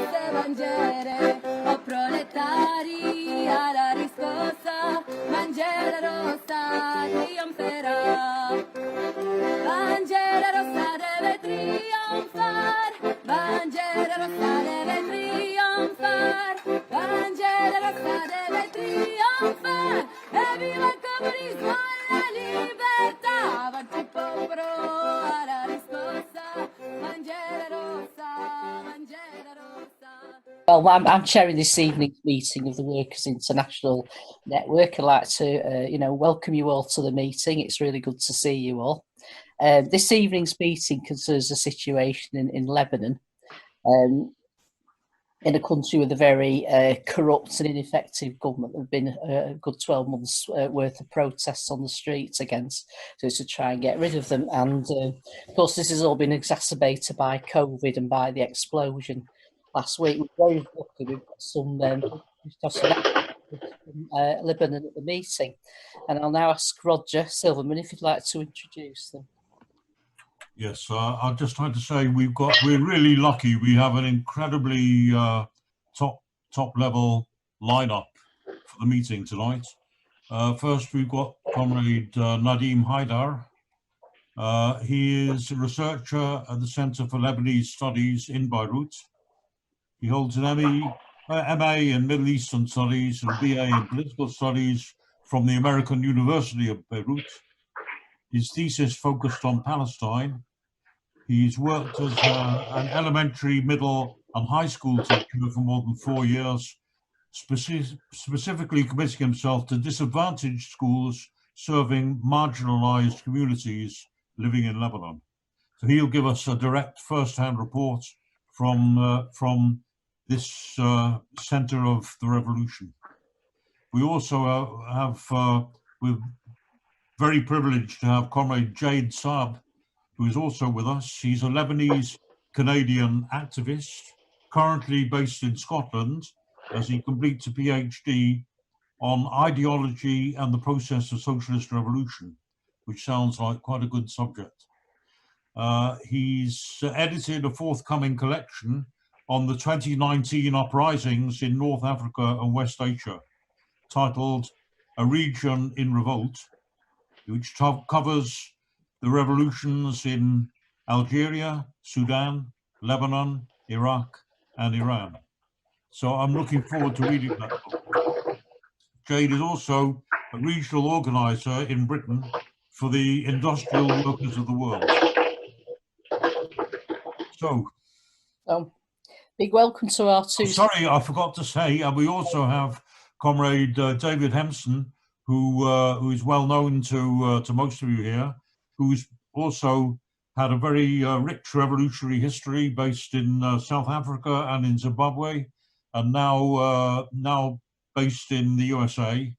classe mangiare, o proletari alla riscossa, mangiare rossa trionferà. Bandiera rossa deve trionfare, bandiera rossa deve trionfare, bandiera rossa deve trionfare, e viva il comunismo e la libertà, avanti il popolo alla riscossa, bandiera rossa, bandiera rossa. Well, I'm chairing this evening's meeting of the Workers' International Network. I'd like to, welcome you all to the meeting. It's really good to see you all. This evening's meeting concerns the situation in Lebanon, in a country with a very corrupt and ineffective government. There have been a good 12 months worth of protests on the streets to try and get rid of them. And of course, this has all been exacerbated by COVID and by the explosion last week. We're very lucky we've got some from Lebanon at the meeting. And I'll now ask Roger Silverman if you'd like to introduce them. Yes, I'd just like to say we're really lucky. We have an incredibly top level lineup for the meeting tonight. First, we've got Comrade Nadim Haidar. He is a researcher at the Center for Lebanese Studies in Beirut. He holds an MA in Middle Eastern Studies and BA in Political Studies from the American University of Beirut. His thesis focused on Palestine. He's worked as an elementary, middle and high school teacher for more than 4 years, specifically committing himself to disadvantaged schools serving marginalized communities living in Lebanon. So he'll give us a direct first-hand report from this center of the revolution. We also we're very privileged to have Comrade Jade Saab, who is also with us. He's a Lebanese-Canadian activist, currently based in Scotland, as he completes a PhD on ideology and the process of socialist revolution, which sounds like quite a good subject. He's edited a forthcoming collection on the 2019 uprisings in North Africa and West Asia, titled A Region in Revolt, which covers the revolutions in Algeria, Sudan, Lebanon, Iraq, and Iran. So I'm looking forward to reading that book. Jade is also a regional organizer in Britain for the Industrial Workers of the World. So, big welcome to our two. Sorry, I forgot to say, we also have Comrade David Hempson, who is well known to most of you here, who's also had a very rich revolutionary history based in South Africa and in Zimbabwe, and now based in the USA,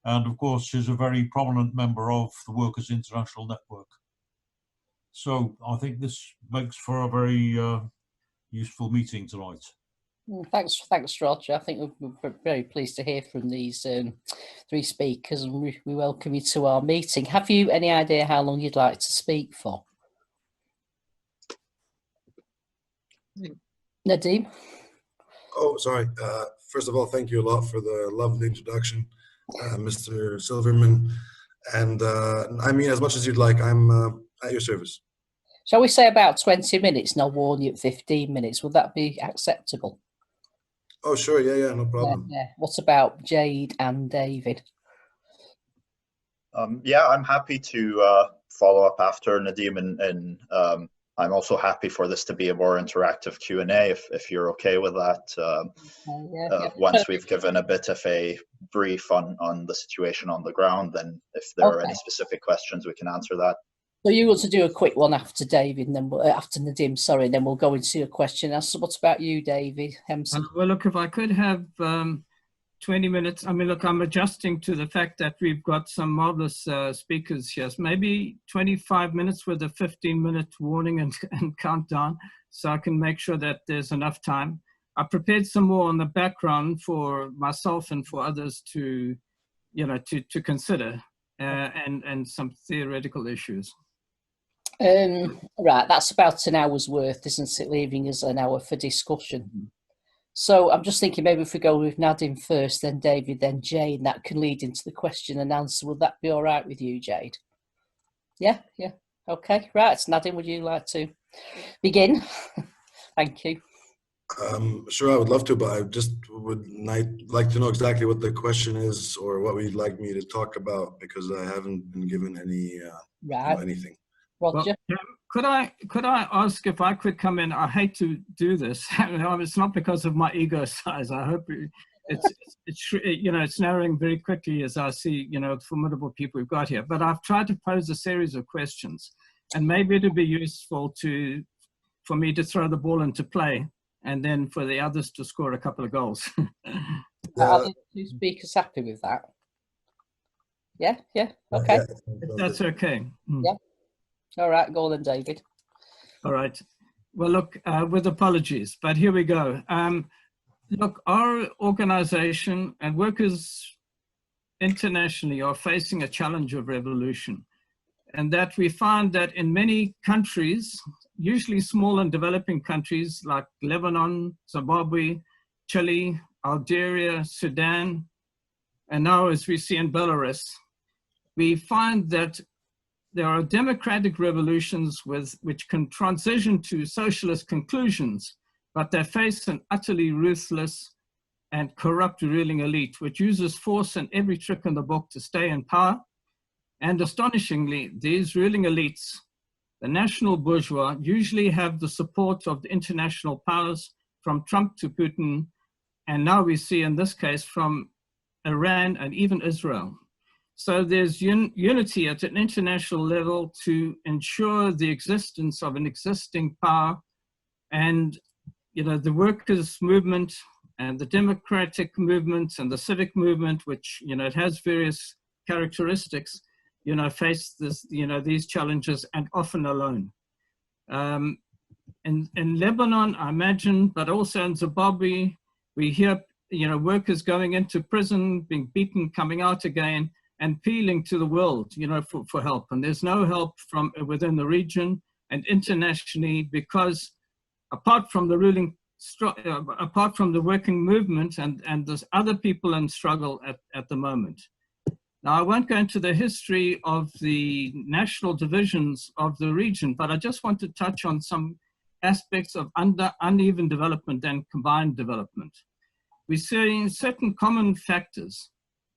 and of course is a very prominent member of the Workers' International Network. So I think this makes for a very useful meeting tonight. Thanks, Roger. I think we're very pleased to hear from these three speakers, and we welcome you to our meeting. Have you any idea how long you'd like to speak for? Nadim? Oh, sorry. First of all, thank you a lot for the lovely introduction, Mr. Silverman. And I mean, as much as you'd like, I'm at your service. Shall we say about 20 minutes and I'll warn you at 15 minutes? Would that be acceptable? Oh, sure. Yeah, no problem. Yeah. What about Jade and David? Yeah, I'm happy to follow up after Nadim, and I'm also happy for this to be a more interactive Q&A if you're okay with that. Once we've given a bit of a brief on the situation on the ground, then if there are any specific questions, we can answer that. So you want to do a quick one after David, and then after Nadim, sorry, and then we'll go into your question. So what about you, David Hempson? Well, look, if I could have 20 minutes. I mean, look, I'm adjusting to the fact that we've got some marvelous speakers here. So maybe 25 minutes with a 15-minute warning and countdown, so I can make sure that there's enough time. I prepared some more on the background for myself and for others to, to consider, and some theoretical issues. Right, that's about an hour's worth, isn't it? Leaving us an hour for discussion. So I'm just thinking maybe if we go with Nadim first, then David, then Jane, that can lead into the question and answer. Would that be all right with you, Jade? Yeah, yeah. Okay, right. Nadim, would you like to begin? Thank you. Sure, I would love to, but I just would like to know exactly what the question is or what we'd like me to talk about, because I haven't been given any anything. Roger. Well, could I ask if I could come in? I hate to do this. It's not because of my ego size. I hope it's narrowing very quickly as I see the formidable people we've got here. But I've tried to pose a series of questions, and maybe it'd be useful for me to throw the ball into play, and then for the others to score a couple of goals. Are the two speakers happy with that? Yeah, okay. If that's okay. Yeah. All right, go on then, David. All right. Well, look, with apologies, but here we go. Look, our organization and workers internationally are facing a challenge of revolution, and that we find that in many countries, usually small and developing countries like Lebanon, Zimbabwe, Chile, Algeria, Sudan, and now as we see in Belarus, we find that there are democratic revolutions which can transition to socialist conclusions, but they face an utterly ruthless and corrupt ruling elite, which uses force and every trick in the book to stay in power. And astonishingly, these ruling elites, the national bourgeois, usually have the support of the international powers, from Trump to Putin, and now we see in this case from Iran and even Israel. So there's unity at an international level to ensure the existence of an existing power, and the workers' movement and the democratic movement and the civic movement, which it has various characteristics, face this these challenges, and often alone. In Lebanon, I imagine, but also in Zimbabwe, we hear workers going into prison, being beaten, coming out again, and appealing to the world, for help. And there's no help from within the region and internationally, because apart from the working movement and there's other people in struggle at the moment. Now, I won't go into the history of the national divisions of the region, but I just want to touch on some aspects of uneven development and combined development. We're seeing certain common factors.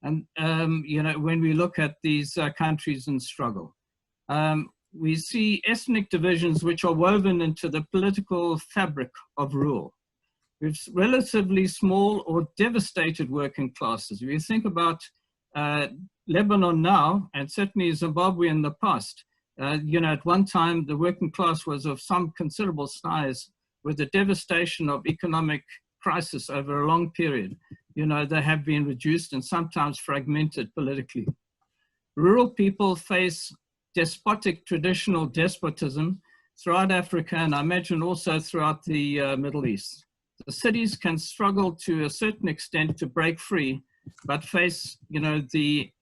And, when we look at these countries in struggle, we see ethnic divisions which are woven into the political fabric of rule. We have relatively small or devastated working classes. If you think about Lebanon now, and certainly Zimbabwe in the past, at one time the working class was of some considerable size, with the devastation of economic crisis over a long period. They have been reduced and sometimes fragmented politically. Rural people face despotic traditional despotism throughout Africa, and I imagine also throughout the Middle East. The cities can struggle to a certain extent to break free, but face, the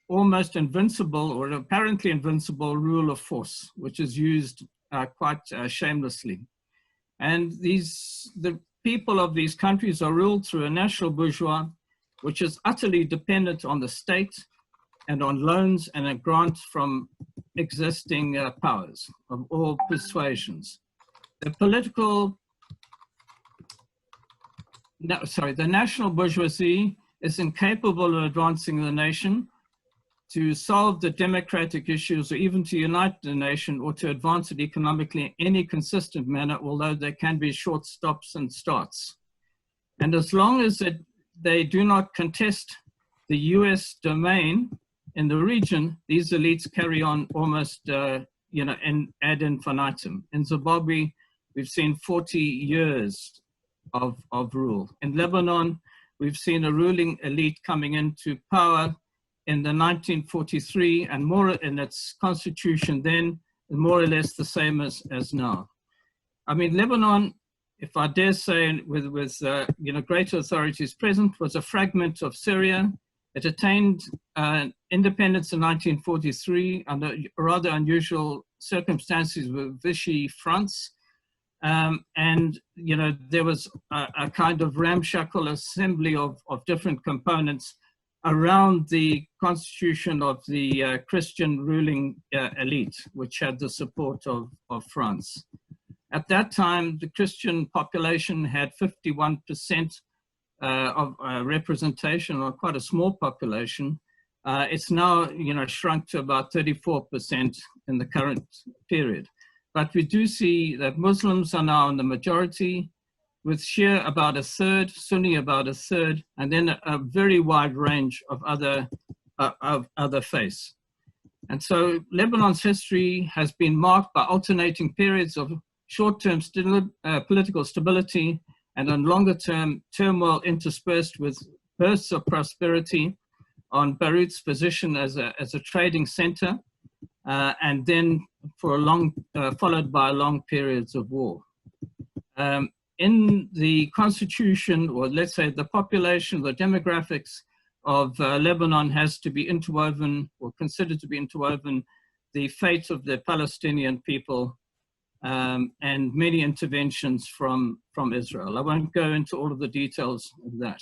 almost invincible or apparently invincible rule of force, which is used quite shamelessly. And the people of these countries are ruled through a national bourgeois, which is utterly dependent on the state and on loans and a grant from existing powers of all persuasions. The national bourgeoisie is incapable of advancing the nation, to solve the democratic issues, or even to unite the nation, or to advance it economically in any consistent manner, although there can be short stops and starts. And as long as they do not contest the US domain in the region, these elites carry on almost, ad infinitum. In Zimbabwe, we've seen 40 years of rule. In Lebanon, we've seen a ruling elite coming into power in the 1943, and more in its constitution then, more or less the same as now. I mean, Lebanon, if I dare say, with greater authorities present, was a fragment of Syria. It attained independence in 1943 under rather unusual circumstances with Vichy France. And, you know, there was a kind of ramshackle assembly of different components around the constitution of the Christian ruling elite, which had the support of France. At that time, the Christian population had 51% of representation, or quite a small population. It's now, you know, shrunk to about 34% in the current period. But we do see that Muslims are now in the majority, with Shia about a third, Sunni about a third, and then a very wide range of other faiths. And so Lebanon's history has been marked by alternating periods of short-term political stability and on longer-term turmoil interspersed with bursts of prosperity on Beirut's position as a trading center, and then for followed by long periods of war. In the constitution, or let's say the population, the demographics of Lebanon has to be interwoven, or considered to be interwoven, the fate of the Palestinian people, and many interventions from Israel. I won't go into all of the details of that.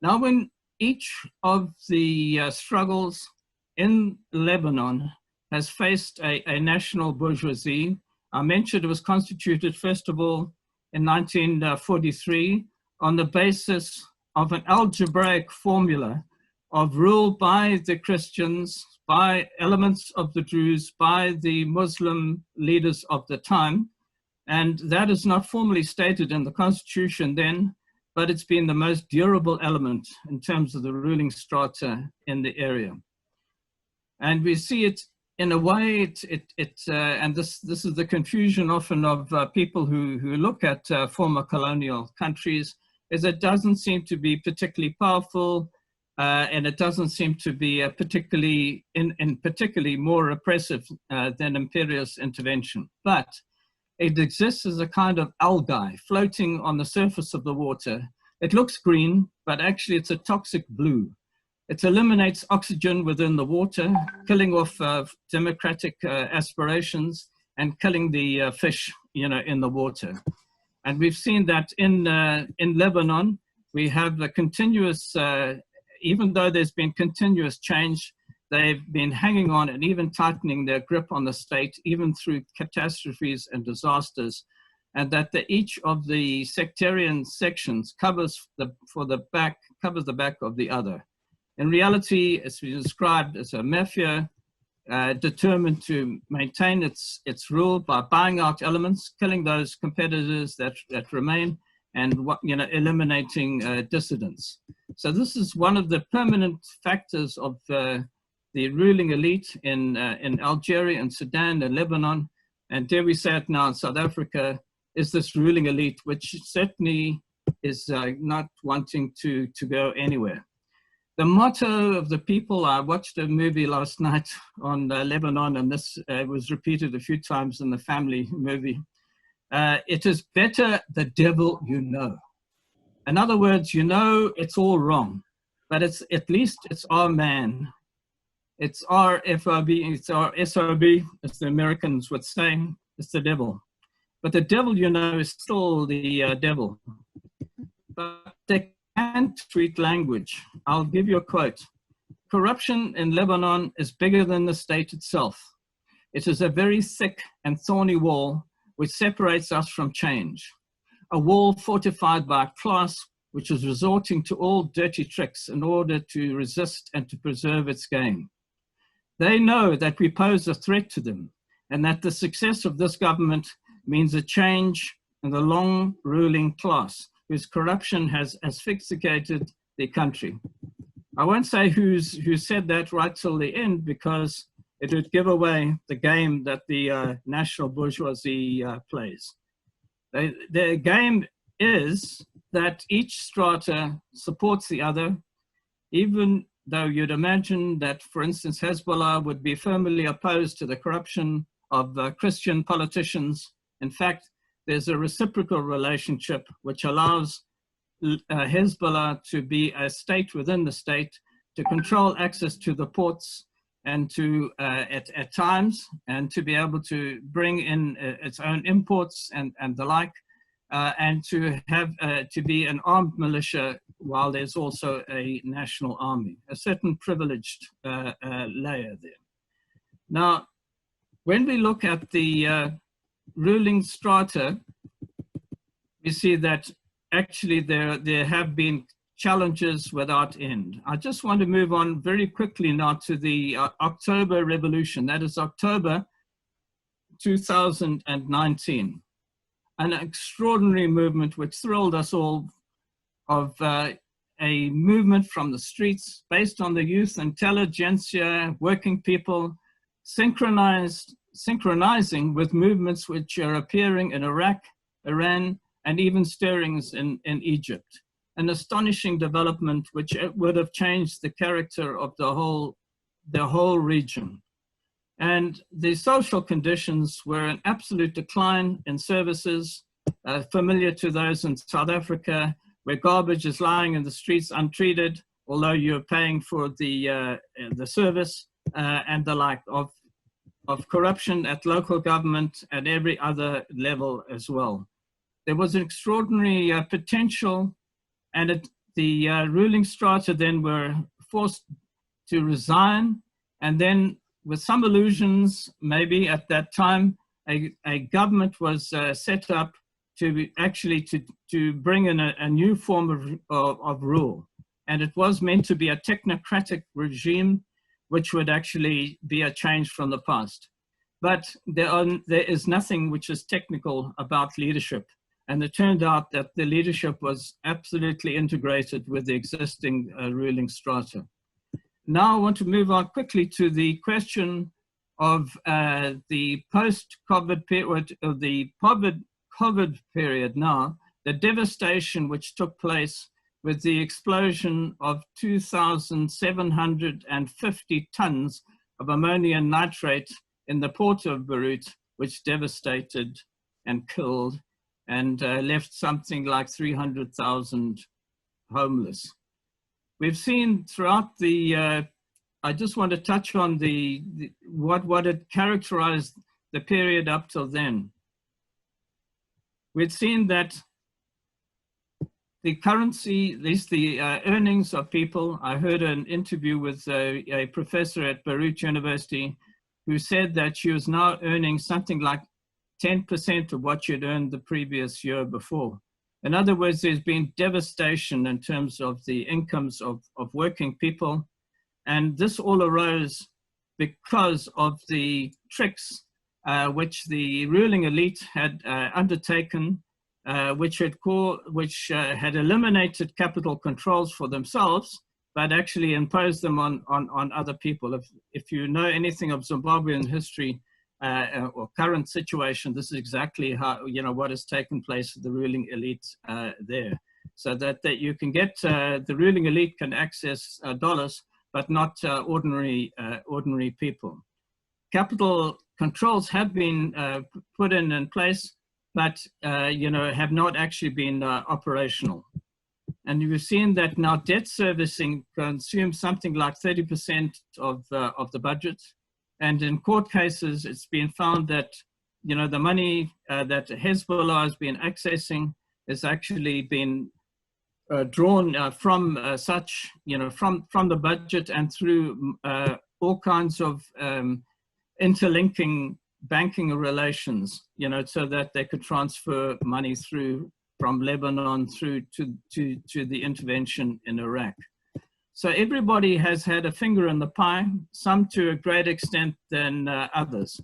Now, when each of the struggles in Lebanon has faced a national bourgeoisie, I mentioned it was constituted, first of all, in 1943 on the basis of an algebraic formula of rule by the Christians, by elements of the Druze, by the Muslim leaders of the time. And that is not formally stated in the constitution then, but it's been the most durable element in terms of the ruling strata in the area. And we see it in a way, and this is the confusion often of people who look at former colonial countries, is it doesn't seem to be particularly powerful, and it doesn't seem to be particularly more oppressive than imperialist intervention. But it exists as a kind of algae floating on the surface of the water. It looks green, but actually it's a toxic blue. It eliminates oxygen within the water, killing off democratic aspirations and killing the fish, you know, in the water. And we've seen that in Lebanon, we have a continuous, even though there's been continuous change, they've been hanging on and even tightening their grip on the state, even through catastrophes and disasters, and that each of the sectarian sections covers the back of the other. In reality, it's been described as a mafia determined to maintain its rule by buying out elements, killing those competitors that remain, and eliminating dissidents. So this is one of the permanent factors of the ruling elite in Algeria and Sudan and Lebanon, and dare we say it now in South Africa, is this ruling elite, which certainly is not wanting to go anywhere. The motto of the people, I watched a movie last night on Lebanon, and this was repeated a few times in the family movie. It is better the devil you know. In other words, you know it's all wrong, but at least it's our man. It's our FOB, it's our SOB, as the Americans would say, it's the devil. But the devil, you know, is still the devil. But they can't treat language. I'll give you a quote. Corruption in Lebanon is bigger than the state itself. It is a very thick and thorny wall which separates us from change. A wall fortified by a class which is resorting to all dirty tricks in order to resist and to preserve its gain. They know that we pose a threat to them, and that the success of this government means a change in the long ruling class whose corruption has asphyxiated the country. I won't say who said that right till the end, because it would give away the game that the national bourgeoisie plays. The game is that each strata supports the other, even though you'd imagine that, for instance, Hezbollah would be firmly opposed to the corruption of Christian politicians. In fact, there's a reciprocal relationship which allows Hezbollah to be a state within the state, to control access to the ports, and to at times, and to be able to bring in its own imports and the like, and to have to be an armed militia while there's also a national army, a certain privileged layer there. Now, when we look at the ruling strata, we see that actually there have been challenges without end. I just want to move on very quickly now to the October Revolution. That is October 2019. An extraordinary movement which thrilled us all, of a movement from the streets based on the youth intelligentsia, working people, synchronizing with movements which are appearing in Iraq, Iran, and even stirrings in Egypt. An astonishing development which would have changed the character of the whole region. And the social conditions were an absolute decline in services, familiar to those in South Africa, where garbage is lying in the streets untreated, although you're paying for the service, and the like, of corruption at local government and every other level as well. There was an extraordinary potential, and the ruling strata then were forced to resign, and then with some illusions, maybe at that time, a government was set up to actually to bring in a new form of rule. And it was meant to be a technocratic regime, which would actually be a change from the past. But there is nothing which is technical about leadership. And it turned out that the leadership was absolutely integrated with the existing ruling strata. Now I want to move on quickly to the question of the post-COVID period, or the COVID period now, the devastation which took place with the explosion of 2,750 tons of ammonium nitrate in the port of Beirut, which devastated and killed and left something like 300,000 homeless. We've seen throughout the, I just want to touch on what had characterized the period up till then. We'd seen that the currency, at least the earnings of people, I heard an interview with a professor at Beirut University who said that she was now earning something like 10% of what she'd earned the previous year before. In other words, there's been devastation in terms of the incomes of working people. And this all arose because of the tricks which the ruling elite had undertaken, which had eliminated capital controls for themselves, but actually imposed them on other people. If you know anything of Zimbabwean history or current situation, this is exactly how, what has taken place with the ruling elite there. So that you can get, the ruling elite can access dollars, but not ordinary people. Capital controls have been put in place, but have not actually been operational. And you've seen that now debt servicing consumes something like 30% of the budget. And in court cases, it's been found that the money that Hezbollah has been accessing has actually been drawn from from the budget and through all kinds of interlinking banking relations, so that they could transfer money through from Lebanon through to the intervention in Iraq. So everybody has had a finger in the pie, some to a greater extent than others.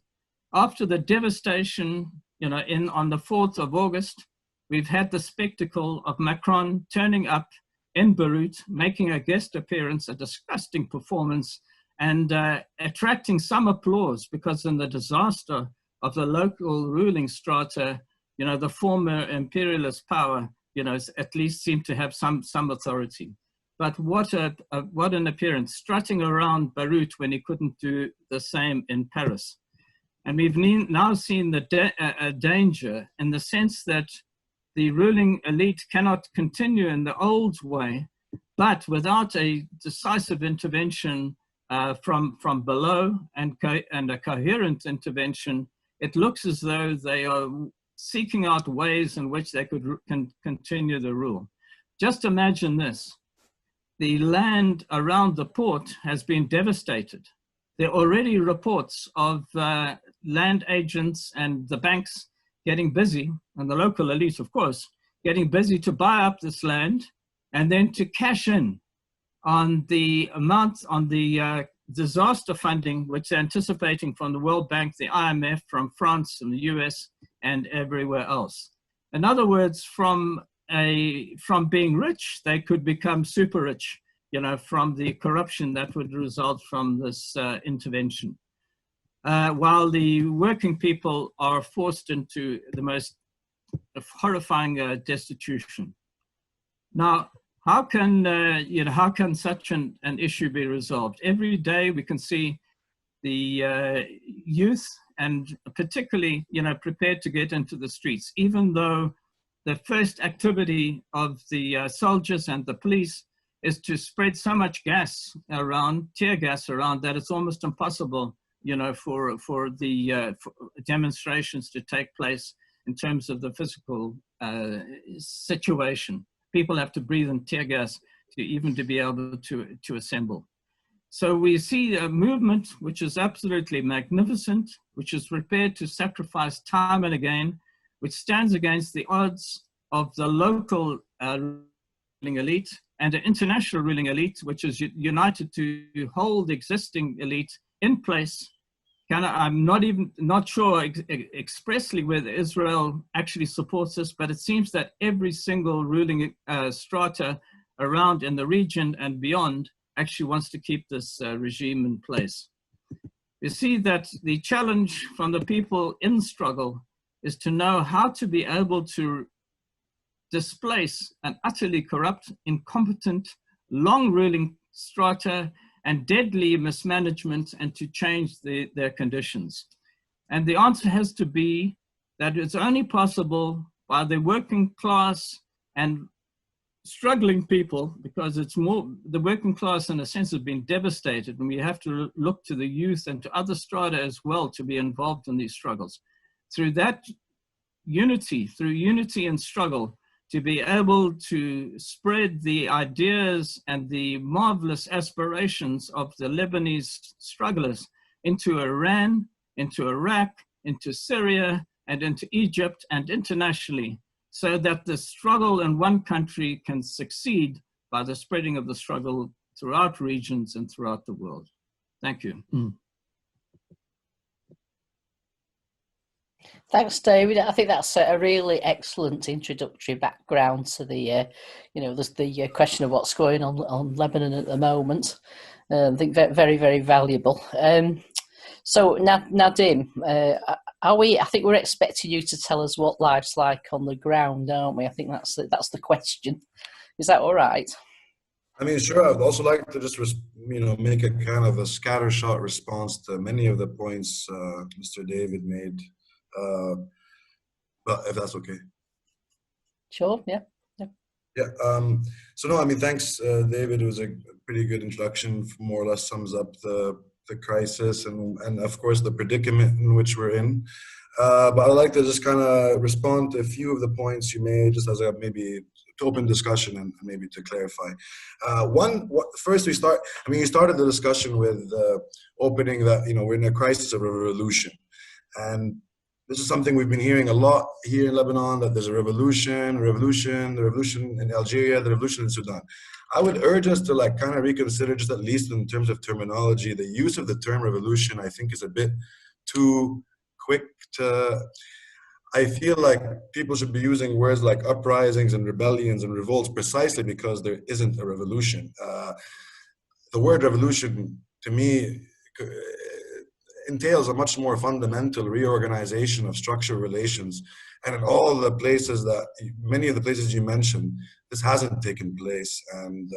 After the devastation, on the 4th of August, we've had the spectacle of Macron turning up in Beirut, making a guest appearance, a disgusting performance, and attracting some applause, because in the disaster of the local ruling strata, the former imperialist power, at least seemed to have some authority. But what an appearance, strutting around Beirut when he couldn't do the same in Paris. And we've now seen the danger, in the sense that the ruling elite cannot continue in the old way, but without a decisive intervention from below and a coherent intervention, it looks as though they are seeking out ways in which they can continue the rule. Just imagine this. The land around the port has been devastated. There are already reports of land agents and the banks getting busy, and the local elite, of course, getting busy to buy up this land and then to cash in on the amount, on the disaster funding, which they're anticipating from the World Bank, the IMF, from France and the US and everywhere else. In other words, from being rich, they could become super rich, you know, from the corruption that would result from this intervention. While the working people are forced into the most horrifying destitution. Now, how can how can such an issue be resolved? Every day we can see the youth, and particularly, you know, prepared to get into the streets, even though the first activity of the soldiers and the police is to spread so much gas around, tear gas around, that it's almost impossible, you know, for the demonstrations to take place in terms of the physical situation. People have to breathe in tear gas to be able to assemble. So we see a movement which is absolutely magnificent, which is prepared to sacrifice time and again, which stands against the odds of the local ruling elite and the international ruling elite, which is united to hold the existing elite in place. I'm not sure expressly whether Israel actually supports this, but it seems that every single ruling strata around in the region and beyond actually wants to keep this regime in place. You see that the challenge from the people in struggle is to know how to be able to displace an utterly corrupt, incompetent, long-ruling strata and deadly mismanagement, and to change their conditions. And the answer has to be that it's only possible by the working class and struggling people, because it's more, the working class in a sense has been devastated, and we have to look to the youth and to other strata as well to be involved in these struggles. Through that unity, through unity and struggle, to be able to spread the ideas and the marvelous aspirations of the Lebanese strugglers into Iran, into Iraq, into Syria, and into Egypt, and internationally, so that the struggle in one country can succeed by the spreading of the struggle throughout regions and throughout the world. Thank you. Thanks, David. I think that's a really excellent introductory background to the, the question of what's going on Lebanon at the moment. I think very, very valuable. So Nadim, I think we're expecting you to tell us what life's like on the ground, aren't we? I think that's the question. Is that all right? I mean, sure. I'd also like to just, make a kind of a scattershot response to many of the points Mr. David made. But if that's okay. Sure, yeah. So no, I mean, thanks, David. It was a pretty good introduction, more or less sums up the crisis and of course the predicament in which we're in. But I'd like to just kind of respond to a few of the points you made, just as a maybe to open discussion and maybe to clarify. First you started the discussion with opening that, we're in a crisis of a revolution. And this is something we've been hearing a lot here in Lebanon, that there's a revolution, the revolution in Algeria, the revolution in Sudan. I would urge us to kind of reconsider, just at least in terms of terminology, the use of the term revolution. I think is a bit too quick to, I feel like people should be using words like uprisings and rebellions and revolts precisely because there isn't a revolution. The word revolution, to me, entails a much more fundamental reorganization of structural relations. And in all the places many of the places you mentioned, this hasn't taken place. And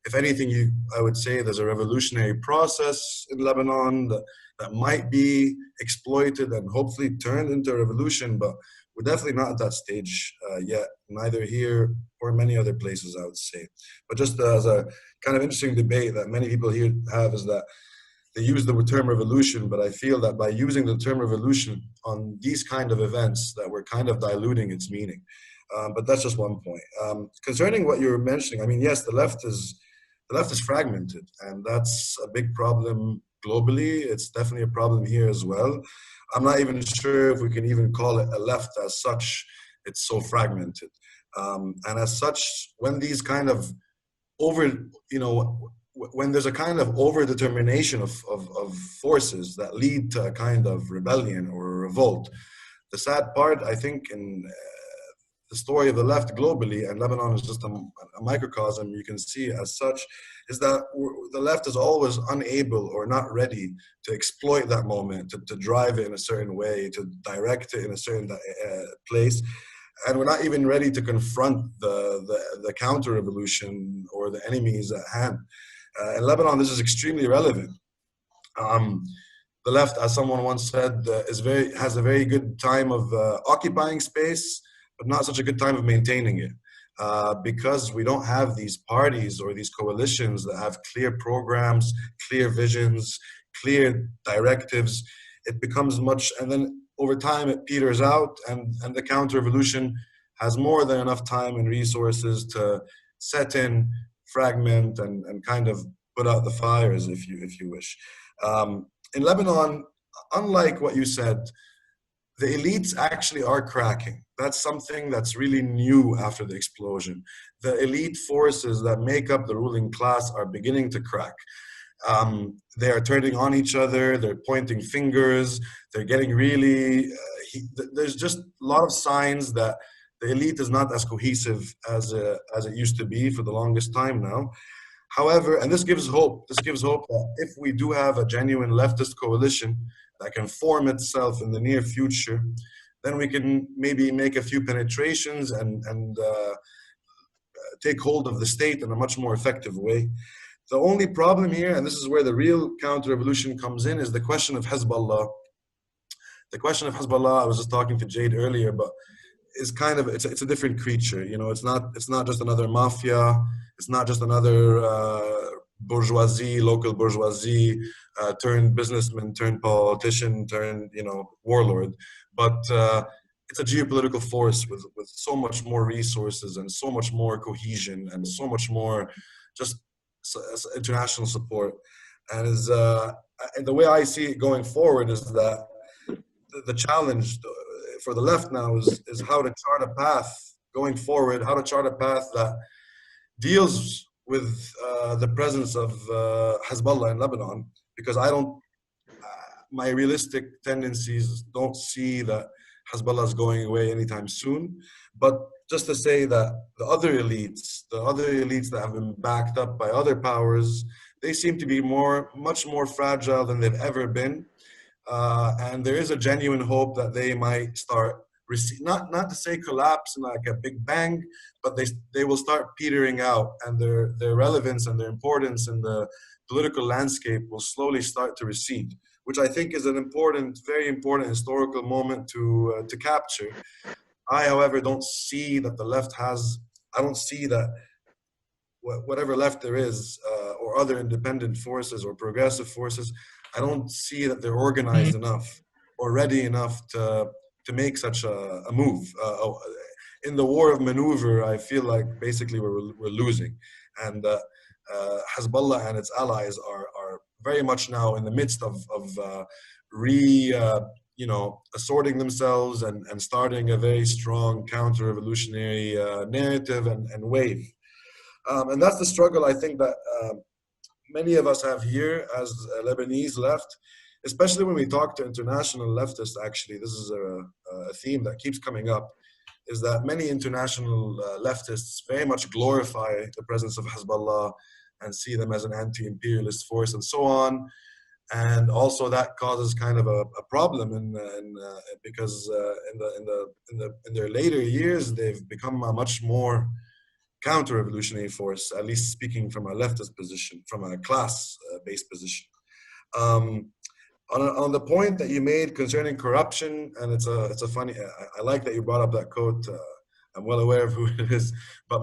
if anything, I would say there's a revolutionary process in Lebanon that might be exploited and hopefully turned into a revolution, but we're definitely not at that stage yet, neither here or many other places, I would say. But just as a kind of interesting debate that many people here have is that they use the term revolution, but I feel that by using the term revolution on these kind of events that we're kind of diluting its meaning. But that's just one point. Concerning what you were mentioning, I mean, yes, the left is fragmented, and that's a big problem globally. It's definitely a problem here as well. I'm not even sure if we can even call it a left as such. It's so fragmented. And as such, when these kind of when there's a kind of over-determination of forces that lead to a kind of rebellion or a revolt, the sad part, I think, in the story of the left globally, and Lebanon is just a microcosm, you can see as such, is that the left is always unable or not ready to exploit that moment, to drive it in a certain way, to direct it in a certain place. And we're not even ready to confront the counter-revolution or the enemies at hand. In Lebanon, this is extremely relevant. The left, as someone once said, has a very good time of occupying space, but not such a good time of maintaining it. Because we don't have these parties or these coalitions that have clear programs, clear visions, clear directives, it becomes much, and then over time it peters out, and the counter-revolution has more than enough time and resources to set in, fragment, and kind of put out the fires, if you wish. In Lebanon, unlike what you said, the elites actually are cracking. That's something that's really new after the explosion. The elite forces that make up the ruling class are beginning to crack. They are turning on each other, they're pointing fingers, they're getting really, there's just a lot of signs that the elite is not as cohesive as it used to be for the longest time now. However, and this gives hope that if we do have a genuine leftist coalition that can form itself in the near future, then we can maybe make a few penetrations and take hold of the state in a much more effective way. The only problem here, and this is where the real counter-revolution comes in, is the question of Hezbollah. The question of Hezbollah, I was just talking to Jade earlier, but is kind of, it's a different creature. You know, it's not just another mafia. It's not just another bourgeoisie, local bourgeoisie, turned businessman, turned politician, turned, warlord. But it's a geopolitical force with so much more resources and so much more cohesion and so much more just international support. And and the way I see it going forward is that the challenge for the left now is how to chart a path going forward, how to chart a path that deals with the presence of Hezbollah in Lebanon, because my realistic tendencies don't see that Hezbollah is going away anytime soon. But just to say that the other elites that have been backed up by other powers, they seem to be much more fragile than they've ever been. And there is a genuine hope that they might start, not to say collapse in like a big bang, but they will start petering out, and their relevance and their importance in the political landscape will slowly start to recede, which I think is an very important historical moment to capture. I, however, don't see that the left I don't see that whatever left there is, or other independent forces or progressive forces, I don't see that they're organized enough or ready enough to make such a move. In the war of maneuver, I feel like basically we're losing. And Hezbollah and its allies are very much now in the midst of assorting themselves and starting a very strong counter-revolutionary narrative and wave. And that's the struggle I think that many of us have here as Lebanese left, especially when we talk to international leftists. Actually, this is a theme that keeps coming up, is that many international leftists very much glorify the presence of Hezbollah and see them as an anti-imperialist force and so on. And also that causes kind of a problem because in their later years, they've become a much more counter-revolutionary force, at least speaking from a leftist position, from a class-based position. On the point that you made concerning corruption, and it's a funny, I like that you brought up that quote. I'm well aware of who it is, but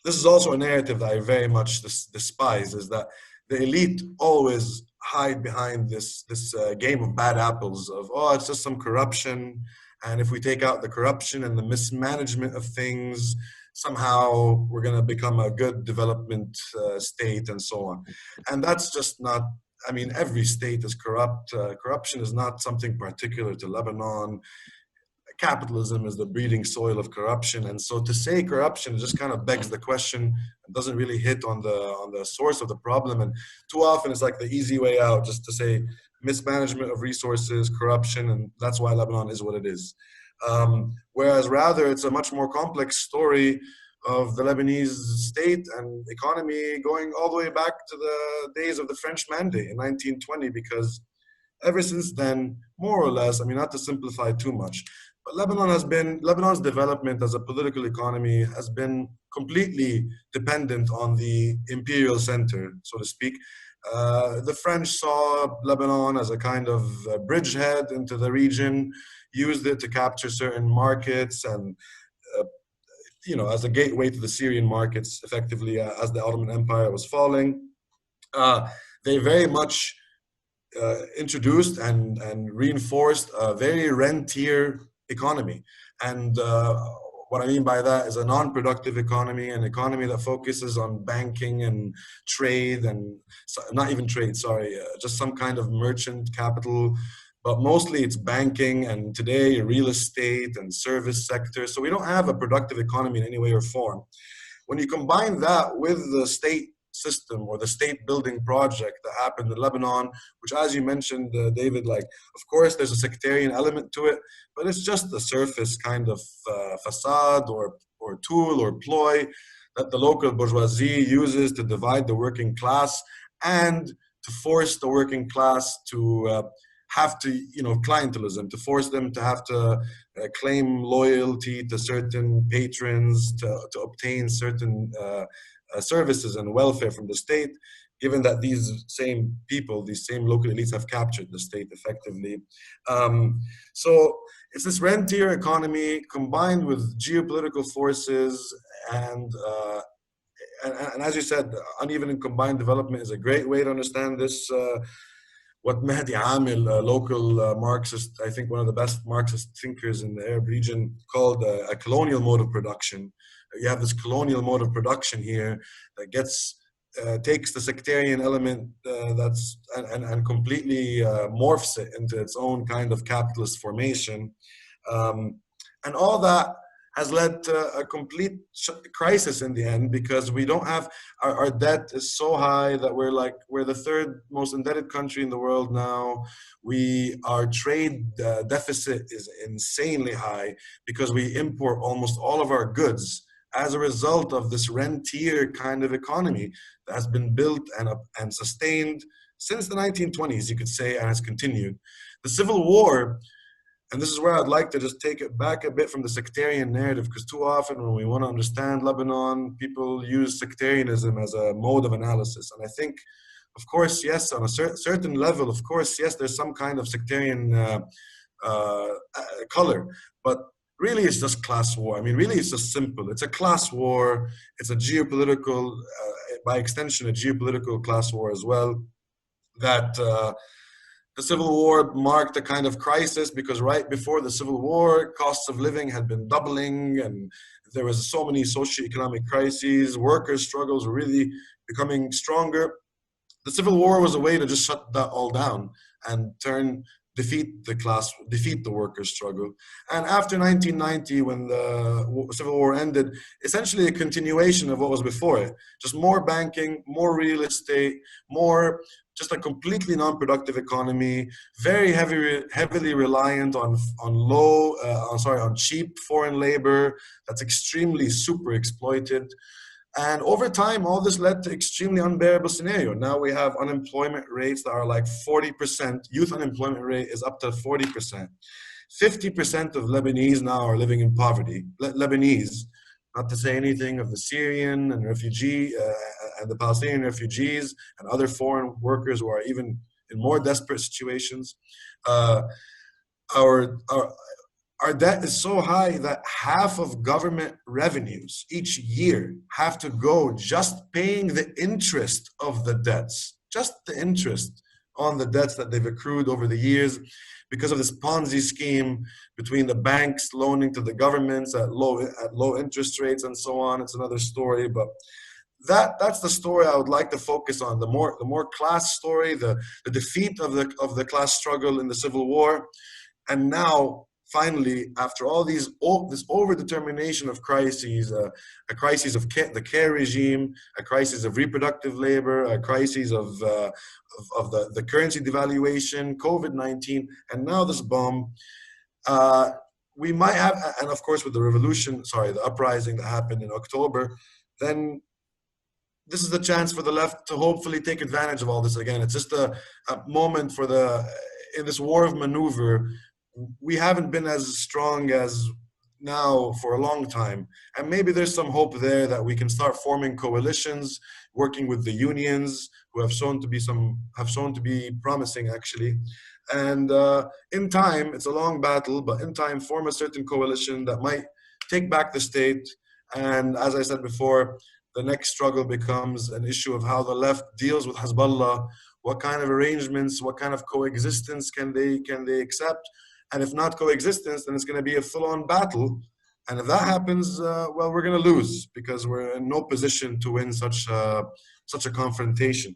this is also a narrative that I very much despise, is that the elite always hide behind this game of bad apples of, oh, it's just some corruption, and if we take out the corruption and the mismanagement of things, somehow we're going to become a good development state and so on. And that's just not, I mean, every state is corrupt. Corruption is not something particular to Lebanon. Capitalism is the breeding soil of corruption, and so to say corruption just kind of begs the question and doesn't really hit on the source of the problem. And too often it's like the easy way out, just to say mismanagement of resources, corruption, and that's why Lebanon is what it is. Whereas rather it's a much more complex story of the Lebanese state and economy going all the way back to the days of the French Mandate in 1920, because ever since then, more or less, I mean, not to simplify too much, but Lebanon's development as a political economy has been completely dependent on the imperial center, so to speak. The French saw Lebanon as a kind of bridgehead into the region, used it to capture certain markets, and as a gateway to the Syrian markets, effectively, as the Ottoman Empire was falling. They very much introduced and reinforced a very rentier economy. And what I mean by that is a non-productive economy, an economy that focuses on banking and trade, and not even trade, sorry, just some kind of merchant capital, but mostly it's banking and today real estate and service sector. So we don't have a productive economy in any way or form. When you combine that with the state system or the state building project that happened in Lebanon, which, as you mentioned, David, like, of course there's a sectarian element to it, but it's just the surface kind of facade or tool or ploy that the local bourgeoisie uses to divide the working class and to force the working class to have to, clientelism, to force them to have to claim loyalty to certain patrons, to obtain certain services and welfare from the state, given that these same people, these same local elites have captured the state effectively. So it's this rentier economy combined with geopolitical forces and as you said, uneven and combined development is a great way to understand this. What Mehdi Amil, a local Marxist, I think one of the best Marxist thinkers in the Arab region, called a colonial mode of production. You have this colonial mode of production here that takes the sectarian element and completely morphs it into its own kind of capitalist formation. And all that has led to a complete crisis in the end, because we don't have, our debt is so high that we're the third most indebted country in the world now. Our trade deficit is insanely high because we import almost all of our goods as a result of this rentier kind of economy that has been built and sustained since the 1920s, you could say, and has continued. The Civil War, and this is where I'd like to just take it back a bit from the sectarian narrative, because too often when we want to understand Lebanon, people use sectarianism as a mode of analysis. And I think, of course, yes, on a certain level, of course, yes, there's some kind of sectarian color, but really it's just class war. I mean, really it's just simple. It's a class war. It's a geopolitical, by extension, a geopolitical class war as well, that the Civil War marked a kind of crisis, because right before the Civil War, costs of living had been doubling and there was so many socioeconomic crises. Workers' struggles were really becoming stronger. The Civil War was a way to just shut that all down and defeat the workers' struggle. And after 1990, when the Civil War ended, essentially a continuation of what was before it. Just more banking, more real estate, just a completely non-productive economy, very heavily reliant on cheap foreign labor that's extremely super exploited. And over time, all this led to extremely unbearable scenario. Now we have unemployment rates that are like 40%. Youth unemployment rate is up to 40%. 50% of Lebanese now are living in poverty. Lebanese, not to say anything of the Syrian and refugee and the Palestinian refugees and other foreign workers who are even in more desperate situations. Our debt is so high that half of government revenues each year have to go just paying the interest of the debts, just the interest on the debts that they've accrued over the years because of this Ponzi scheme between the banks loaning to the governments at low interest rates and so on. It's another story, but that's the story I would like to focus on. The more class story, the defeat of the class struggle in the Civil War, and now finally, after all this overdetermination of crises, a crisis of the care regime, a crisis of reproductive labor, a crisis of the currency devaluation, COVID-19, and now this bomb. We might have, and of course with the uprising that happened in October, then this is the chance for the left to hopefully take advantage of all this again. It's just a moment in this war of maneuver. We haven't been as strong as now for a long time. And maybe there's some hope there that we can start forming coalitions, working with the unions who have shown to be promising actually. And in time, it's a long battle, but in time form a certain coalition that might take back the state. And as I said before, the next struggle becomes an issue of how the left deals with Hezbollah, what kind of arrangements, what kind of coexistence can they accept? And if not coexistence, then it's going to be a full-on battle. And if that happens, well, we're going to lose because we're in no position to win such a confrontation.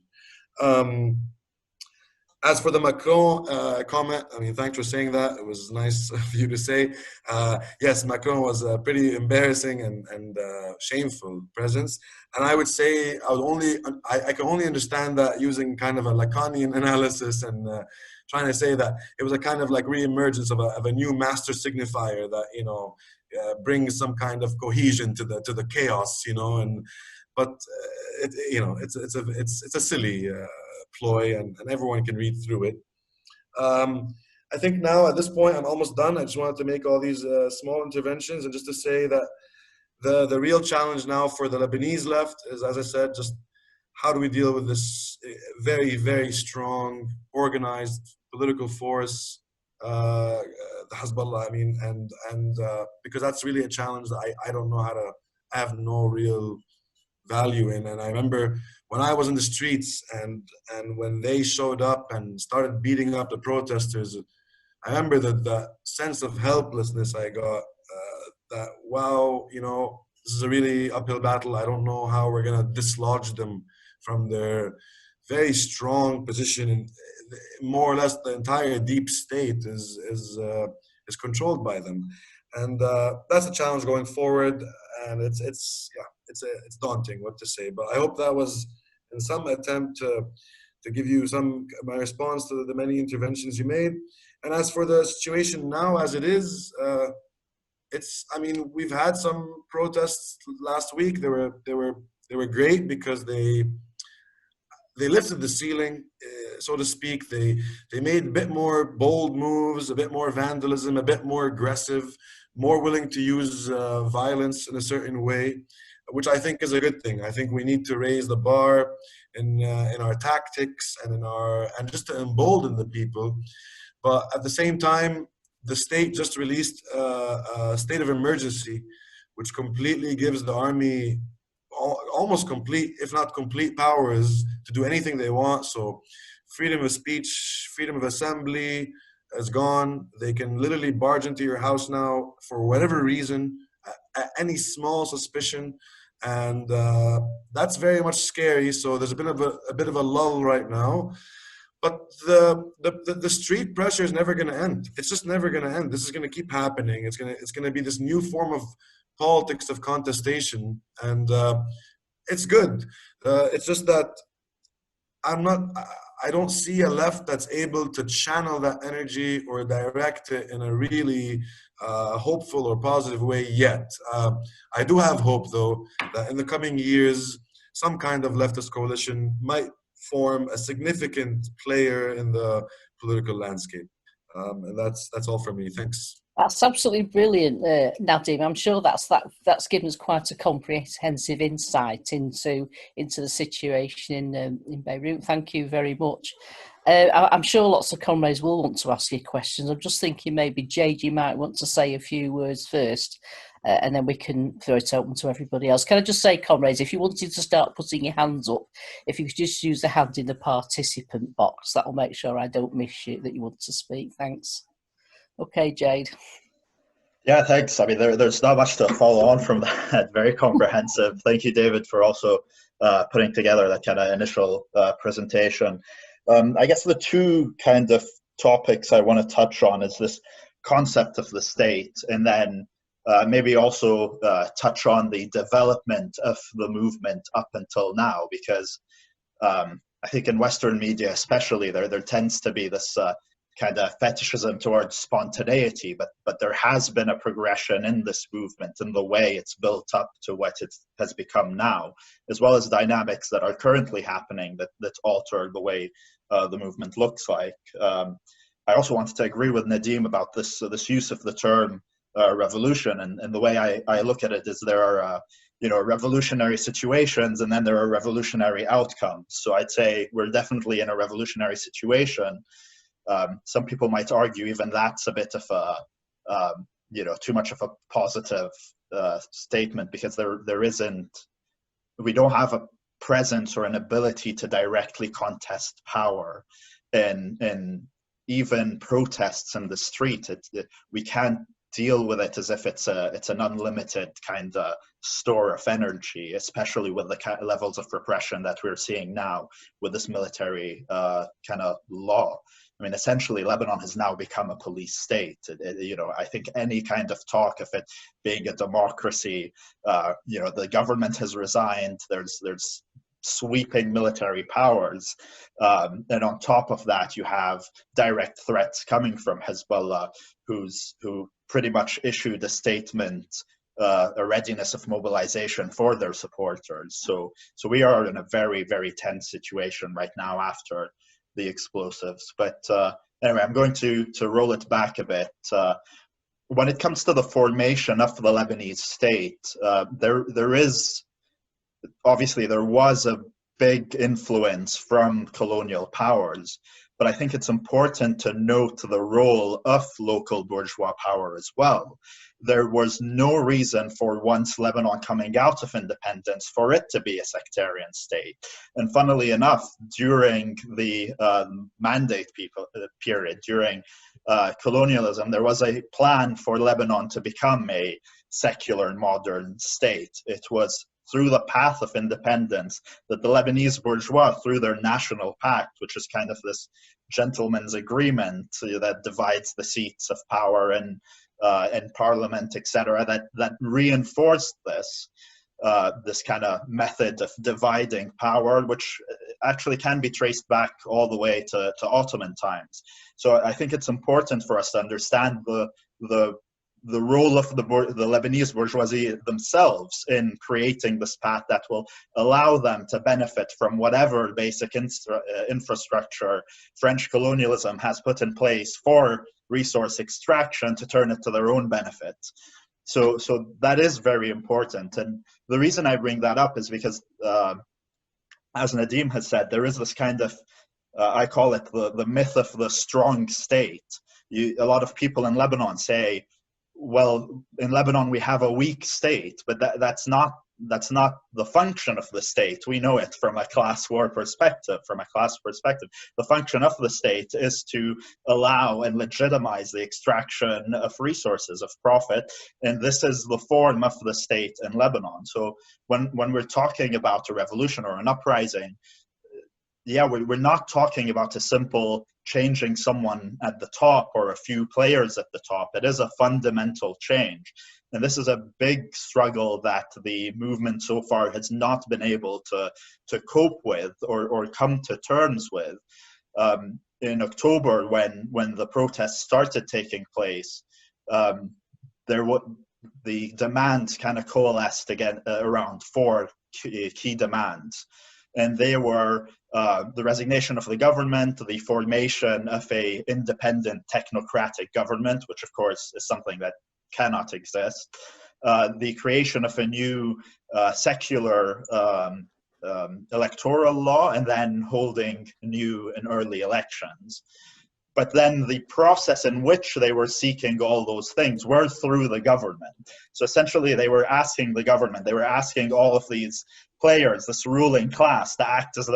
As for the Macron comment, I mean, thanks for saying that. It was nice of you to say. Yes, Macron was a pretty embarrassing and shameful presence. And I would say I can only understand that using kind of a Lacanian analysis and trying to say that it was a kind of like re-emergence of a new master signifier that, brings some kind of cohesion to the chaos, but it's a silly ploy, and everyone can read through it. I think now at this point I'm almost done. I just wanted to make all these small interventions and just to say that the real challenge now for the Lebanese left is, as I said, just how do we deal with this very, very strong, organized political force, the Hezbollah, I mean, and because that's really a challenge that I don't know I have no real value in. And I remember when I was in the streets and when they showed up and started beating up the protesters, I remember the sense of helplessness I got, that, wow, this is a really uphill battle. I don't know how we're going to dislodge them from their very strong position. In more or less the entire deep state is controlled by them. And that's a challenge going forward. And it's daunting what to say, but I hope that was in some attempt to give you my response to the many interventions you made. And as for the situation now as it is, we've had some protests last week. They were great because they lifted the ceiling, so to speak. They made a bit more bold moves, a bit more vandalism, a bit more aggressive, more willing to use violence in a certain way, which I think is a good thing. I think we need to raise the bar in our tactics and just to embolden the people. But at the same time, the state just released a state of emergency, which completely gives the army almost complete, if not complete, powers to do anything they want. So freedom of speech, freedom of assembly is gone. They can literally barge into your house now for whatever reason, at any small suspicion. And that's very much scary. So there's a bit of a lull right now. But the street pressure is never going to end. It's just never going to end. This is going to keep happening. It's going to be this new form of politics of contestation, and it's good. It's just that I don't see a left that's able to channel that energy or direct it in a really hopeful or positive way yet. I do have hope, though, that in the coming years, some kind of leftist coalition might form a significant player in the political landscape. And that's all from me. Thanks. That's absolutely brilliant, Nadim. I'm sure that's given us quite a comprehensive insight into the situation in Beirut. Thank you very much. I'm sure lots of comrades will want to ask you questions. I'm just thinking maybe Jade, you might want to say a few words first, and then we can throw it open to everybody else. Can I just say, comrades, if you wanted to start putting your hands up, if you could just use the hand in the participant box, that will make sure I don't miss you that you want to speak. Thanks. Okay, Jade. Yeah, thanks. I mean, there's not much to follow on from that. Very comprehensive. Thank you, David, for also putting together that kind of initial presentation. I guess the two kind of topics I want to touch on is this concept of the state, and then maybe also touch on the development of the movement up until now, because I think in Western media especially, there tends to be this kind of fetishism towards spontaneity, but there has been a progression in this movement and the way it's built up to what it has become now, as well as dynamics that are currently happening that alter the way the movement looks like. I also wanted to agree with Nadim about this use of the term revolution, and the way I look at it is there are revolutionary situations, and then there are revolutionary outcomes. So I'd say we're definitely in a revolutionary situation. Some people might argue even that's a bit of a, too much of a positive statement, because we don't have a presence or an ability to directly contest power in even protests in the street. We can't deal with it as if it's an unlimited kind of store of energy, especially with the levels of repression that we're seeing now with this military kind of law. I mean, essentially, Lebanon has now become a police state. I think any kind of talk of it being a democracy, the government has resigned. There's sweeping military powers, and on top of that, you have direct threats coming from Hezbollah, who pretty much issued a statement, a readiness of mobilization for their supporters. So we are in a very, very tense situation right now after the explosives. But anyway, I'm going to roll it back a bit. When it comes to the formation of the Lebanese state, there was a big influence from colonial powers, but I think it's important to note the role of local bourgeois power as well. There was no reason for, once Lebanon coming out of independence, for it to be a sectarian state. And funnily enough, during the mandate period, during colonialism, there was a plan for Lebanon to become a secular and modern state. It was through the path of independence that the Lebanese bourgeois, through their national pact, which is kind of this gentleman's agreement that divides the seats of power in parliament, etc., that reinforced this kind of method of dividing power, which actually can be traced back all the way to Ottoman times. So I think it's important for us to understand the role of the Lebanese bourgeoisie themselves in creating this path that will allow them to benefit from whatever basic infrastructure French colonialism has put in place for resource extraction to turn it to their own benefit. So that is very important. And the reason I bring that up is because, as Nadim has said, there is this kind of, I call it the myth of the strong state. A lot of people in Lebanon say, well, in Lebanon we have a weak state, but that's not the function of the state. We know it from a class perspective. The function of the state is to allow and legitimize the extraction of resources, of profit, and this is the form of the state in Lebanon. So when we're talking about a revolution or an uprising, we're not talking about a simple changing someone at the top or a few players at the top. It is a fundamental change. And this is a big struggle that the movement so far has not been able to cope with or come to terms with. In October, when the protests started taking place, the demands kind of coalesced again around four key demands. and they were the resignation of the government, the formation of a independent technocratic government, which of course is something that cannot exist, the creation of a new secular electoral law, and then holding new and early elections. But then the process in which they were seeking all those things were through the government. So essentially they were asking the government, they were asking all of these players, this ruling class, to act as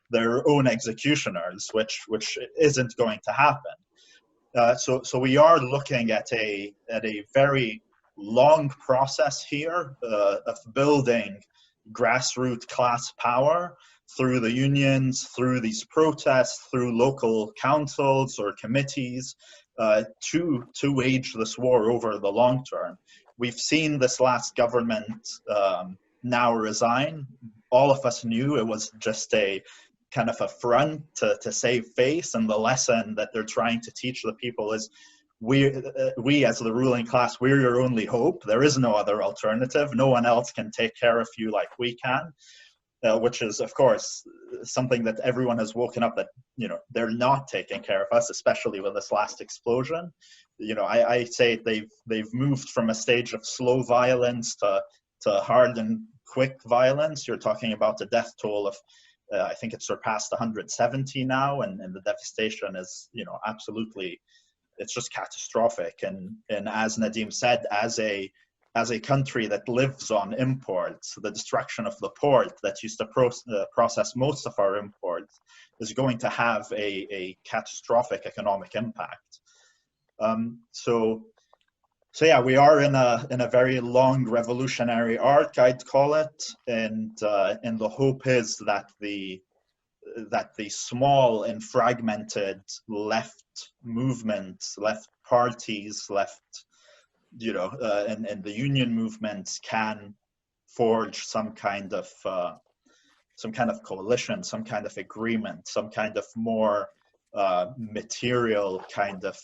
their own executioners, which isn't going to happen. So we are looking at a very long process here of building grassroots class power through the unions, through these protests, through local councils or committees, to wage this war over the long term. We've seen this last government now resign. All of us knew it was just a kind of a front to save face, and the lesson that they're trying to teach the people is we as the ruling class, we're your only hope. There is no other alternative. No one else can take care of you like we can. Which is, of course, something that everyone has woken up that, you know, they're not taking care of us, especially with this last explosion. You know, I say they've moved from a stage of slow violence to hard and quick violence. You're talking about a death toll of, I think it surpassed 170 now, and the devastation is, you know, absolutely, it's just catastrophic. And as Nadim said, as a country that lives on imports, the destruction of the port that used to process most of our imports is going to have a catastrophic economic impact. So yeah, we are in a very long revolutionary arc, I'd call it, and the hope is that the small and fragmented left movements, left parties, left, you know, and the union movements can forge some kind of coalition, some kind of agreement, some kind of more material kind of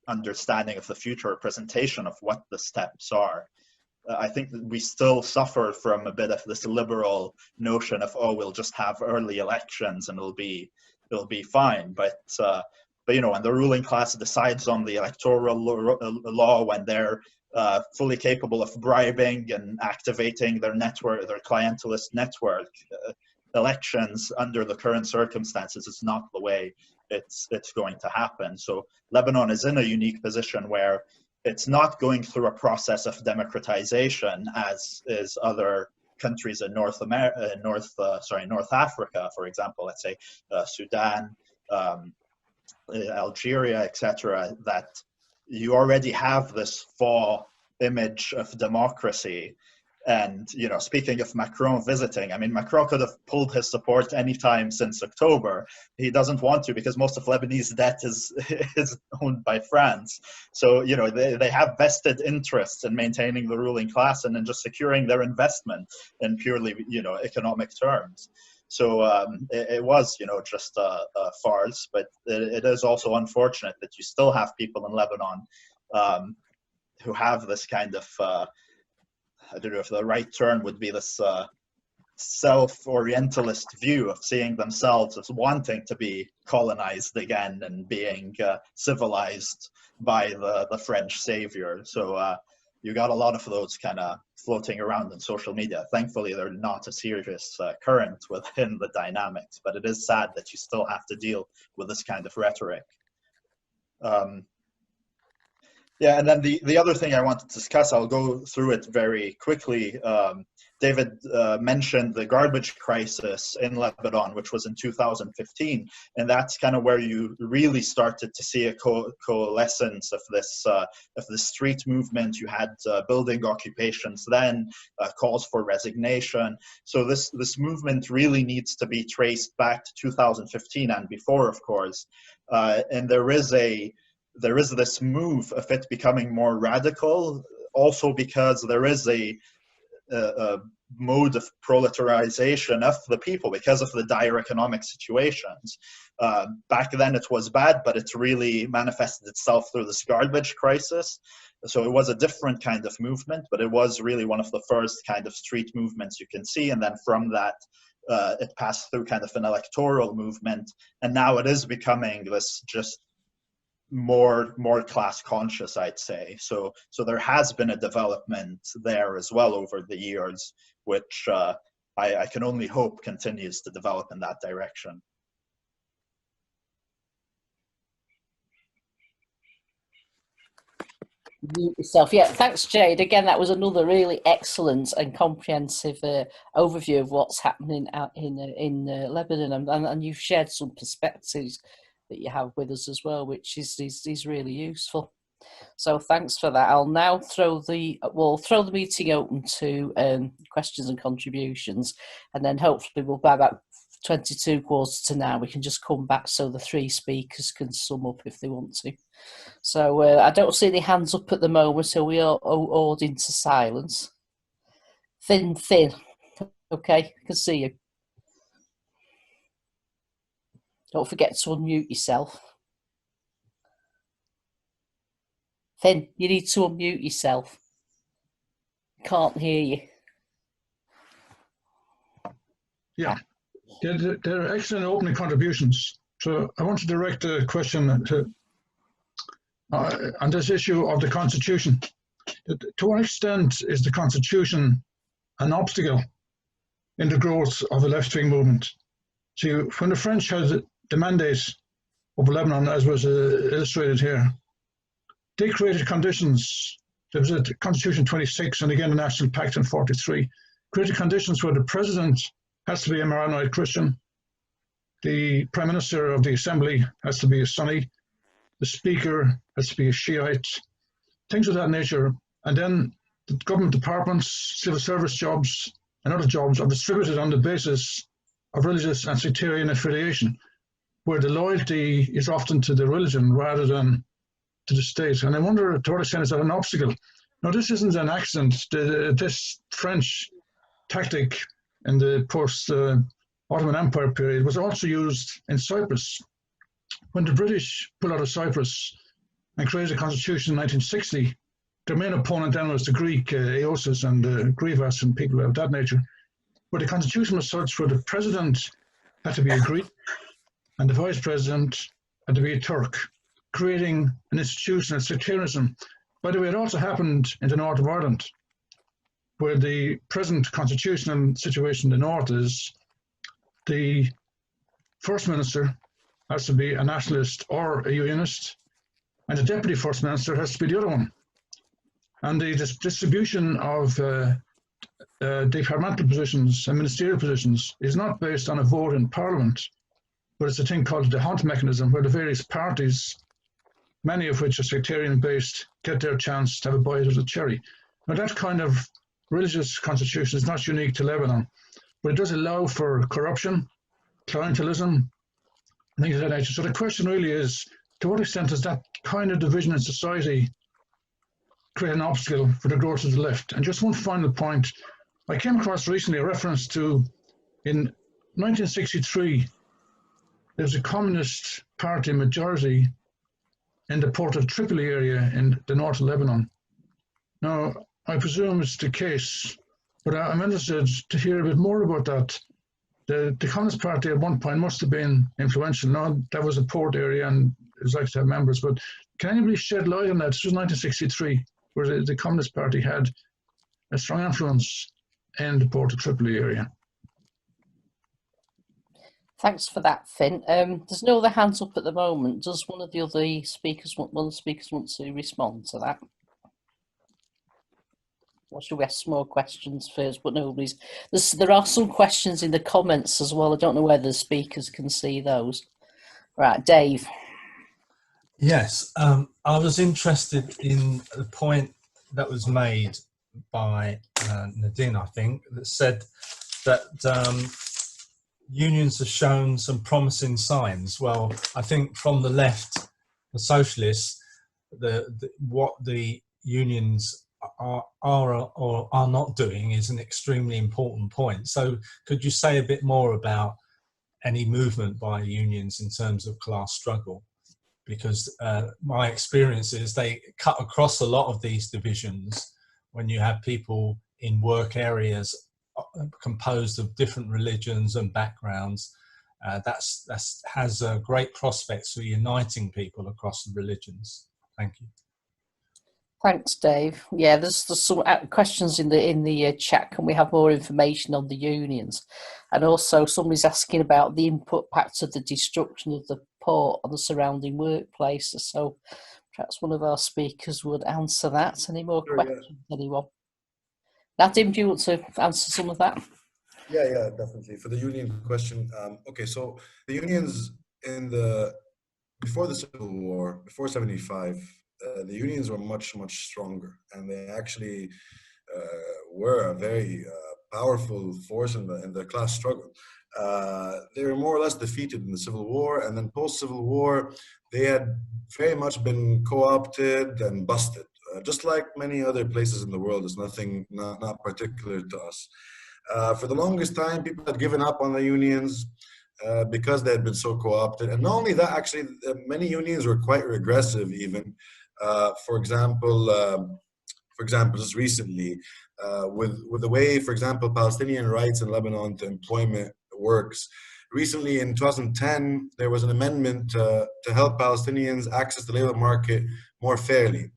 understanding of the future, presentation of what the steps are. I think that we still suffer from a bit of this liberal notion of, oh, we'll just have early elections and it'll be fine. But you know, when the ruling class decides on the electoral law, when they're fully capable of bribing and activating their network, their clientelist network, elections under the current circumstances is not the way it's going to happen. So Lebanon is in a unique position where it's not going through a process of democratization as is other countries in North Africa, for example, let's say Sudan, Algeria, etc., that you already have this faux image of democracy. And, you know, speaking of Macron visiting, I mean, Macron could have pulled his support anytime since October. He doesn't want to because most of Lebanese debt is owned by France. So, you know, they have vested interests in maintaining the ruling class and in just securing their investment in purely, you know, economic terms. So it was, you know, just a farce, but it is also unfortunate that you still have people in Lebanon who have this kind of, I don't know if the right term would be this self-orientalist view of seeing themselves as wanting to be colonized again and being civilized by the French savior. So you got a lot of those kind of floating around in social media. Thankfully, they're not a serious current within the dynamics, but it is sad that you still have to deal with this kind of rhetoric. Yeah, and then the other thing I want to discuss, I'll go through it very quickly. David mentioned the garbage crisis in Lebanon, which was in 2015, and that's kind of where you really started to see a coalescence of this street movement. You had building occupations then, calls for resignation. So this movement really needs to be traced back to 2015 and before, of course. And there is this move of it becoming more radical, also because there is a mode of proletarization of the people because of the dire economic situations. Back then it was bad, but it really manifested itself through this garbage crisis. So it was a different kind of movement, but it was really one of the first kind of street movements you can see. And then from that, it passed through kind of an electoral movement, and now it is becoming this just more class conscious, I'd say. So there has been a development there as well over the years, which I can only hope continues to develop in that direction. Mute yourself. Yeah, thanks, Jade. Again, that was another really excellent and comprehensive overview of what's happening out in Lebanon, and you've shared some perspectives that you have with us as well, which is really useful. So thanks for that. I'll now throw the meeting open to questions and contributions, and then hopefully we'll by about 22 quarters to now we can just come back so the three speakers can sum up if they want to. So I don't see any hands up at the moment, so we are awed into silence. Thin. Okay, I can see you. Don't forget to unmute yourself. Finn, you need to unmute yourself. Can't hear you. Yeah, there are excellent opening contributions. So I want to direct a question to on this issue of the Constitution. To what extent is the Constitution an obstacle in the growth of the left-wing movement? See, when the French had the mandate over Lebanon, as was illustrated here, they created conditions. There was a Constitution 26 and again the National Pact in 43, created conditions where the president has to be a Maronite Christian, the Prime Minister of the Assembly has to be a Sunni, the Speaker has to be a Shiite, things of that nature. And then the government departments, civil service jobs, and other jobs are distributed on the basis of religious and sectarian affiliation, where the loyalty is often to the religion rather than to the state. And I wonder to what extent is that an obstacle? Now, this isn't an accident. This French tactic in the post-Ottoman Empire period was also used in Cyprus. When the British pulled out of Cyprus and created a constitution in 1960, their main opponent then was the Greek Eosis and Grivas and people of that nature, where the constitution was such where the president had to be a Greek and the vice president had to be a Turk, creating an institution of sectarianism. By the way, it also happened in the north of Ireland, where the present constitutional situation in the north is the first minister has to be a nationalist or a unionist, and the deputy first minister has to be the other one. And the distribution of departmental positions and ministerial positions is not based on a vote in Parliament, but it's a thing called the Hunt mechanism, where the various parties, many of which are sectarian-based, get their chance to have a bite of the cherry. Now, that kind of religious constitution is not unique to Lebanon, but it does allow for corruption, clientelism, things of that nature. So the question really is, to what extent does that kind of division in society create an obstacle for the growth of the left? And just one final point, I came across recently a reference to, in 1963, there was a communist party majority in the port of Tripoli area in the north of Lebanon. Now, I presume it's the case, but I'm interested to hear a bit more about that. The Communist Party at one point must have been influential. Now, that was a port area and it was like to have members, but can anybody shed light on that? This was 1963, where the Communist Party had a strong influence in the port of Tripoli area. Thanks for that, Finn. There's no other hands up at the moment. Does one of the other speakers want to respond to that? Or should we ask some more questions first? But nobody's. There are some questions in the comments as well. I don't know whether the speakers can see those. Right, Dave. Yes, I was interested in the point that was made by Nadine, I think, that said that unions have shown some promising signs. Well, I think from the left, the socialists, what the unions are or are not doing is an extremely important point. So could you say a bit more about any movement by unions in terms of class struggle? Because my experience is they cut across a lot of these divisions when you have people in work areas composed of different religions and backgrounds. That's has great prospects for uniting people across the religions. Thank you. Thanks, Dave. Yeah, there's some questions in the chat. Can we have more information on the unions? And also, somebody's asking about the impact of the destruction of the port on the surrounding workplaces. So, perhaps one of our speakers would answer that. Any more questions, anyone? Nadim, do you want to answer some of that? Yeah, definitely. For the union question, okay, so the unions before the Civil War, before 75, the unions were much stronger, and they actually were a very powerful force in the class struggle. They were more or less defeated in the Civil War, and then post-Civil War, they had very much been co-opted and busted, just like many other places in the world. It's nothing not particular to us. For the longest time, people had given up on the unions because they had been so co-opted. And not only that, actually, many unions were quite regressive even. For example, just recently, with the way, for example, Palestinian rights in Lebanon to employment works. Recently, in 2010, there was an amendment to help Palestinians access the labor market more fairly.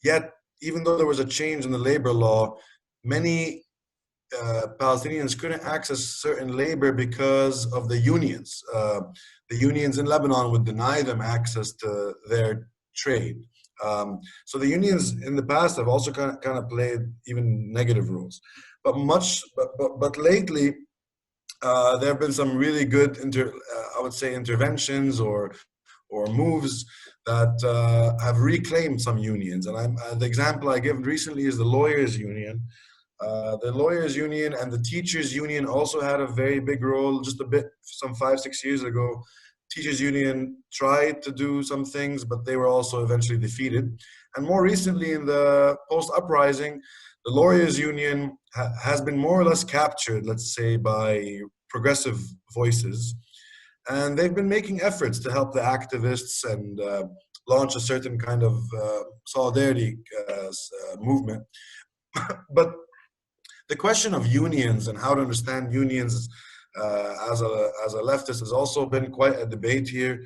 Yet, even though there was a change in the labor law, many Palestinians couldn't access certain labor because of the unions. The unions in Lebanon would deny them access to their trade. So the unions in the past have also kind of played even negative roles. But lately, there have been some really good, I would say, interventions or moves that have reclaimed some unions. And the example I gave recently is the lawyers' union. The lawyers' union and the teachers' union also had a very big role. Just some 5-6 years ago, teachers' union tried to do some things, but they were also eventually defeated. And more recently, in the post-uprising, the lawyers' union has been more or less captured, let's say, by progressive voices. And they've been making efforts to help the activists and launch a certain kind of solidarity movement. But the question of unions and how to understand unions as a leftist has also been quite a debate here.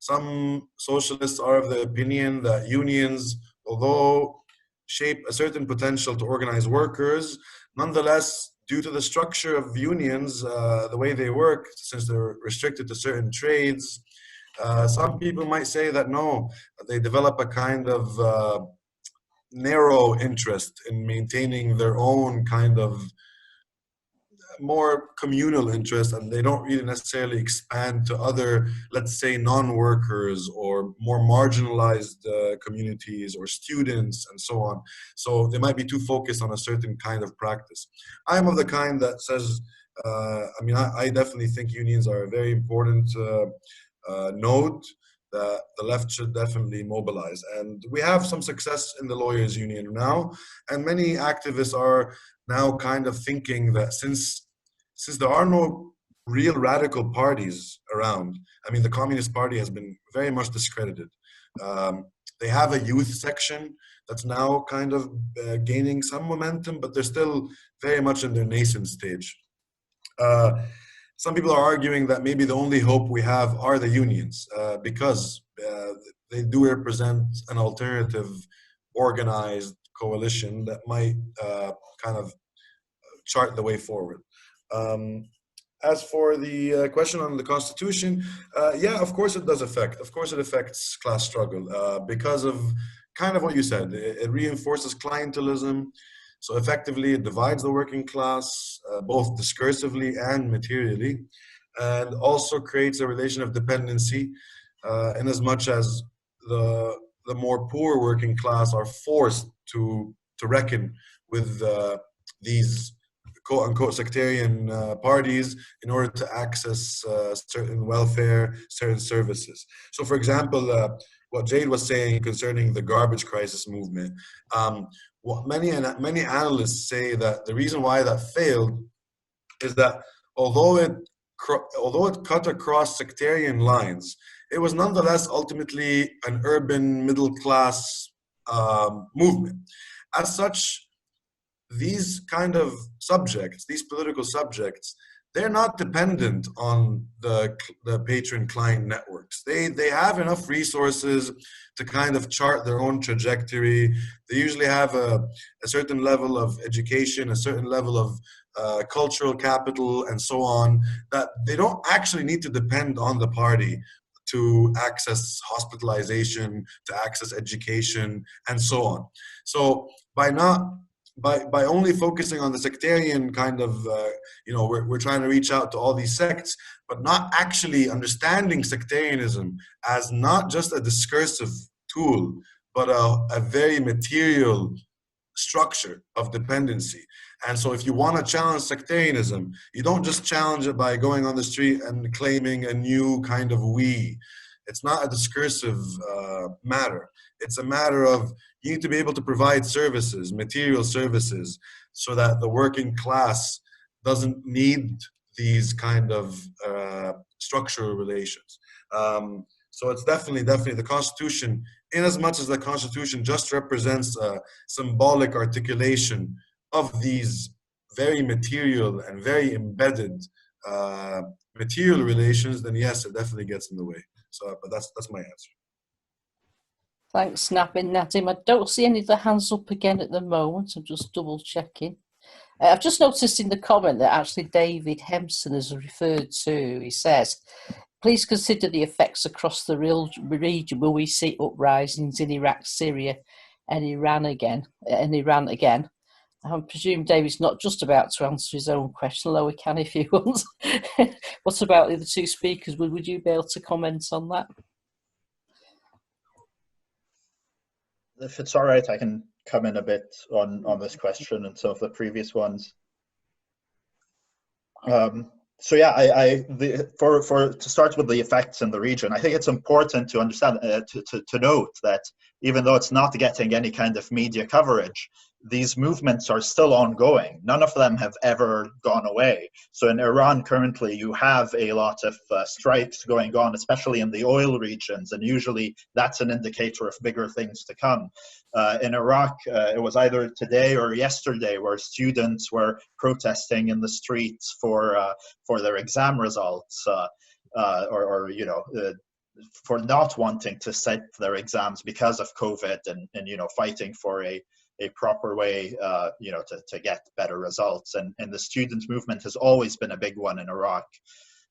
Some socialists are of the opinion that unions, although shape a certain potential to organize workers, nonetheless, due to the structure of unions, the way they work, since they're restricted to certain trades, some people might say that no, they develop a kind of narrow interest in maintaining their own kind of more communal interest, and they don't really necessarily expand to other, let's say, non-workers or more marginalized communities or students and so on. So they might be too focused on a certain kind of practice. I'm of the kind that says, I definitely think unions are a very important node that the left should definitely mobilize. And we have some success in the lawyers' union now, and many activists are now kind of thinking that since there are no real radical parties around, the Communist Party has been very much discredited. They have a youth section that's now kind of gaining some momentum, but they're still very much in their nascent stage. Some people are arguing that maybe the only hope we have are the unions because they do represent an alternative organized coalition that might kind of chart the way forward. As for the question on the Constitution, yeah, of course it does affect. Of course it affects class struggle because of kind of what you said. It reinforces clientelism. So effectively, it divides the working class, both discursively and materially, and also creates a relation of dependency in as much as the more poor working class are forced to reckon with these quote-unquote sectarian parties in order to access certain welfare, certain services. So for example, what Jade was saying concerning the garbage crisis movement, what many analysts say that the reason why that failed is that although it cut across sectarian lines, it was nonetheless ultimately an urban middle class movement. As such, these kind of subjects, these political subjects, they're not dependent on the patron-client networks. They have enough resources to kind of chart their own trajectory. They usually have a certain level of education, a certain level of cultural capital, and so on, that they don't actually need to depend on the party to access hospitalization, to access education, and so on. So by only focusing on the sectarian kind of, we're trying to reach out to all these sects, but not actually understanding sectarianism as not just a discursive tool, but a very material structure of dependency. And so if you want to challenge sectarianism, you don't just challenge it by going on the street and claiming a new kind of we. It's not a discursive matter. It's a matter of, you need to be able to provide services, material services, so that the working class doesn't need these kind of structural relations. So it's definitely the Constitution, in as much as the Constitution just represents a symbolic articulation of these very material and very embedded material relations, then yes, it definitely gets in the way. So, but that's my answer. Thanks, Nadim. I don't see any of the hands up again at the moment. I'm just double checking. I've just noticed in the comment that actually David Hempson has referred to. He says, please consider the effects across the real region. Will we see uprisings in Iraq, Syria, and Iran again? I presume David's not just about to answer his own question, although he can if he wants. What about the other two speakers? Would you be able to comment on that? If it's all right, I can come in a bit on this question and some of the previous ones. So yeah, to start with the effects in the region, I think it's important to understand, to note that even though it's not getting any kind of media coverage, these movements are still ongoing. None of them have ever gone away. So in Iran currently, you have a lot of strikes going on, especially in the oil regions, and usually that's an indicator of bigger things to come. In Iraq, it was either today or yesterday where students were protesting in the streets for their exam results, for not wanting to set their exams because of COVID, and fighting for a proper way, to get better results. And the student movement has always been a big one in Iraq.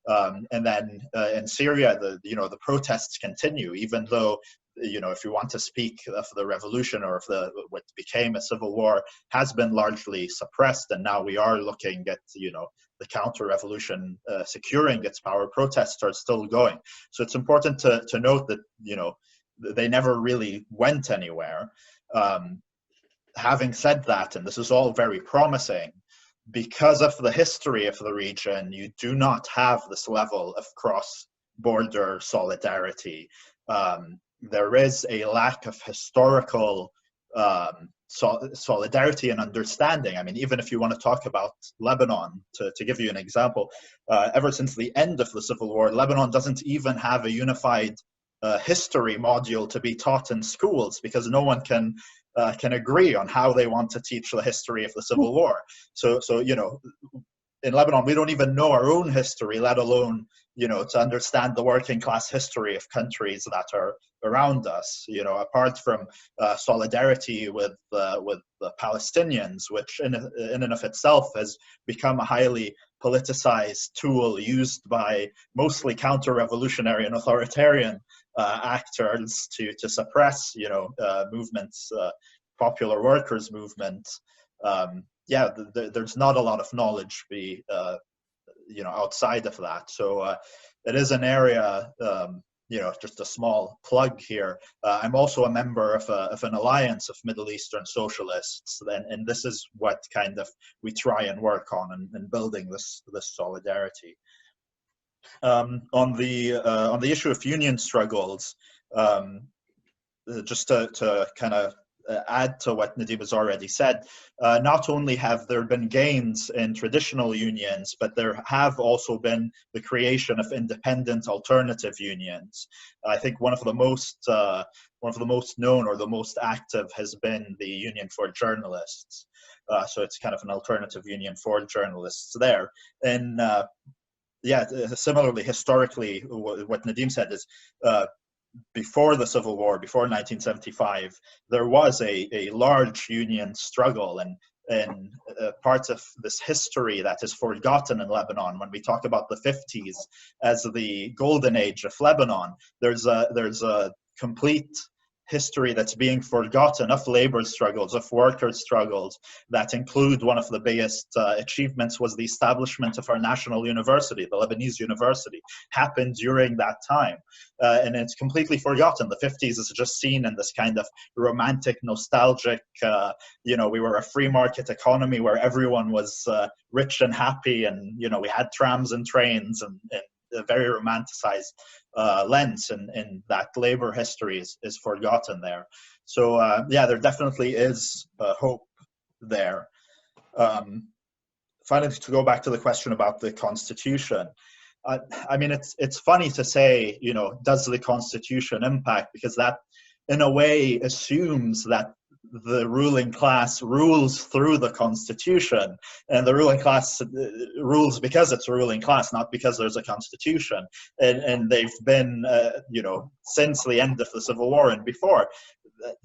And then in Syria, the protests continue, even though, if you want to speak of the revolution or of what became a civil war has been largely suppressed, and now we are looking at, the counter-revolution securing its power, protests are still going. So it's important to note that, they never really went anywhere. Having said that, and this is all very promising, because of the history of the region, you do not have this level of cross-border solidarity. There is a lack of historical solidarity and understanding. I mean, even if you want to talk about Lebanon, to give you an example, ever since the end of the Civil War, Lebanon doesn't even have a unified history module to be taught in schools, because no one can agree on how they want to teach the history of the Civil War. So in Lebanon, we don't even know our own history, let alone, to understand the working class history of countries that are around us. Apart from solidarity with the Palestinians, which in and of itself has become a highly politicized tool used by mostly counter-revolutionary and authoritarian actors to suppress, movements, popular workers' movements. There's not a lot of knowledge outside of that. So it is an area, just a small plug here. I'm also a member of an alliance of Middle Eastern socialists, and this is what kind of we try and work on in building this solidarity. On the issue of union struggles, just to kind of add to what Nadim has already said, not only have there been gains in traditional unions, but there have also been the creation of independent alternative unions. I think one of the most known or the most active has been the Union for Journalists. So it's kind of an alternative union for journalists there. And yeah, similarly, historically, what Nadim said is, before the Civil War, before 1975, there was a large union struggle, and part of this history that is forgotten in Lebanon. When we talk about the 50s as the golden age of Lebanon, there's a complete history that's being forgotten of labor struggles, of worker struggles, that include one of the biggest achievements was the establishment of our national university, the Lebanese University, happened during that time. And it's completely forgotten. The 50s is just seen in this kind of romantic, nostalgic, we were a free market economy where everyone was rich and happy, and, we had trams and trains, and a very romanticized lens, and that labor history is forgotten there. So yeah, there definitely is hope there. Finally, to go back to the question about the Constitution, I mean, it's funny to say, does the Constitution impact? Because that, in a way, assumes that the ruling class rules through the Constitution, and the ruling class rules because it's a ruling class, not because there's a Constitution. And they've been, since the end of the Civil War and before,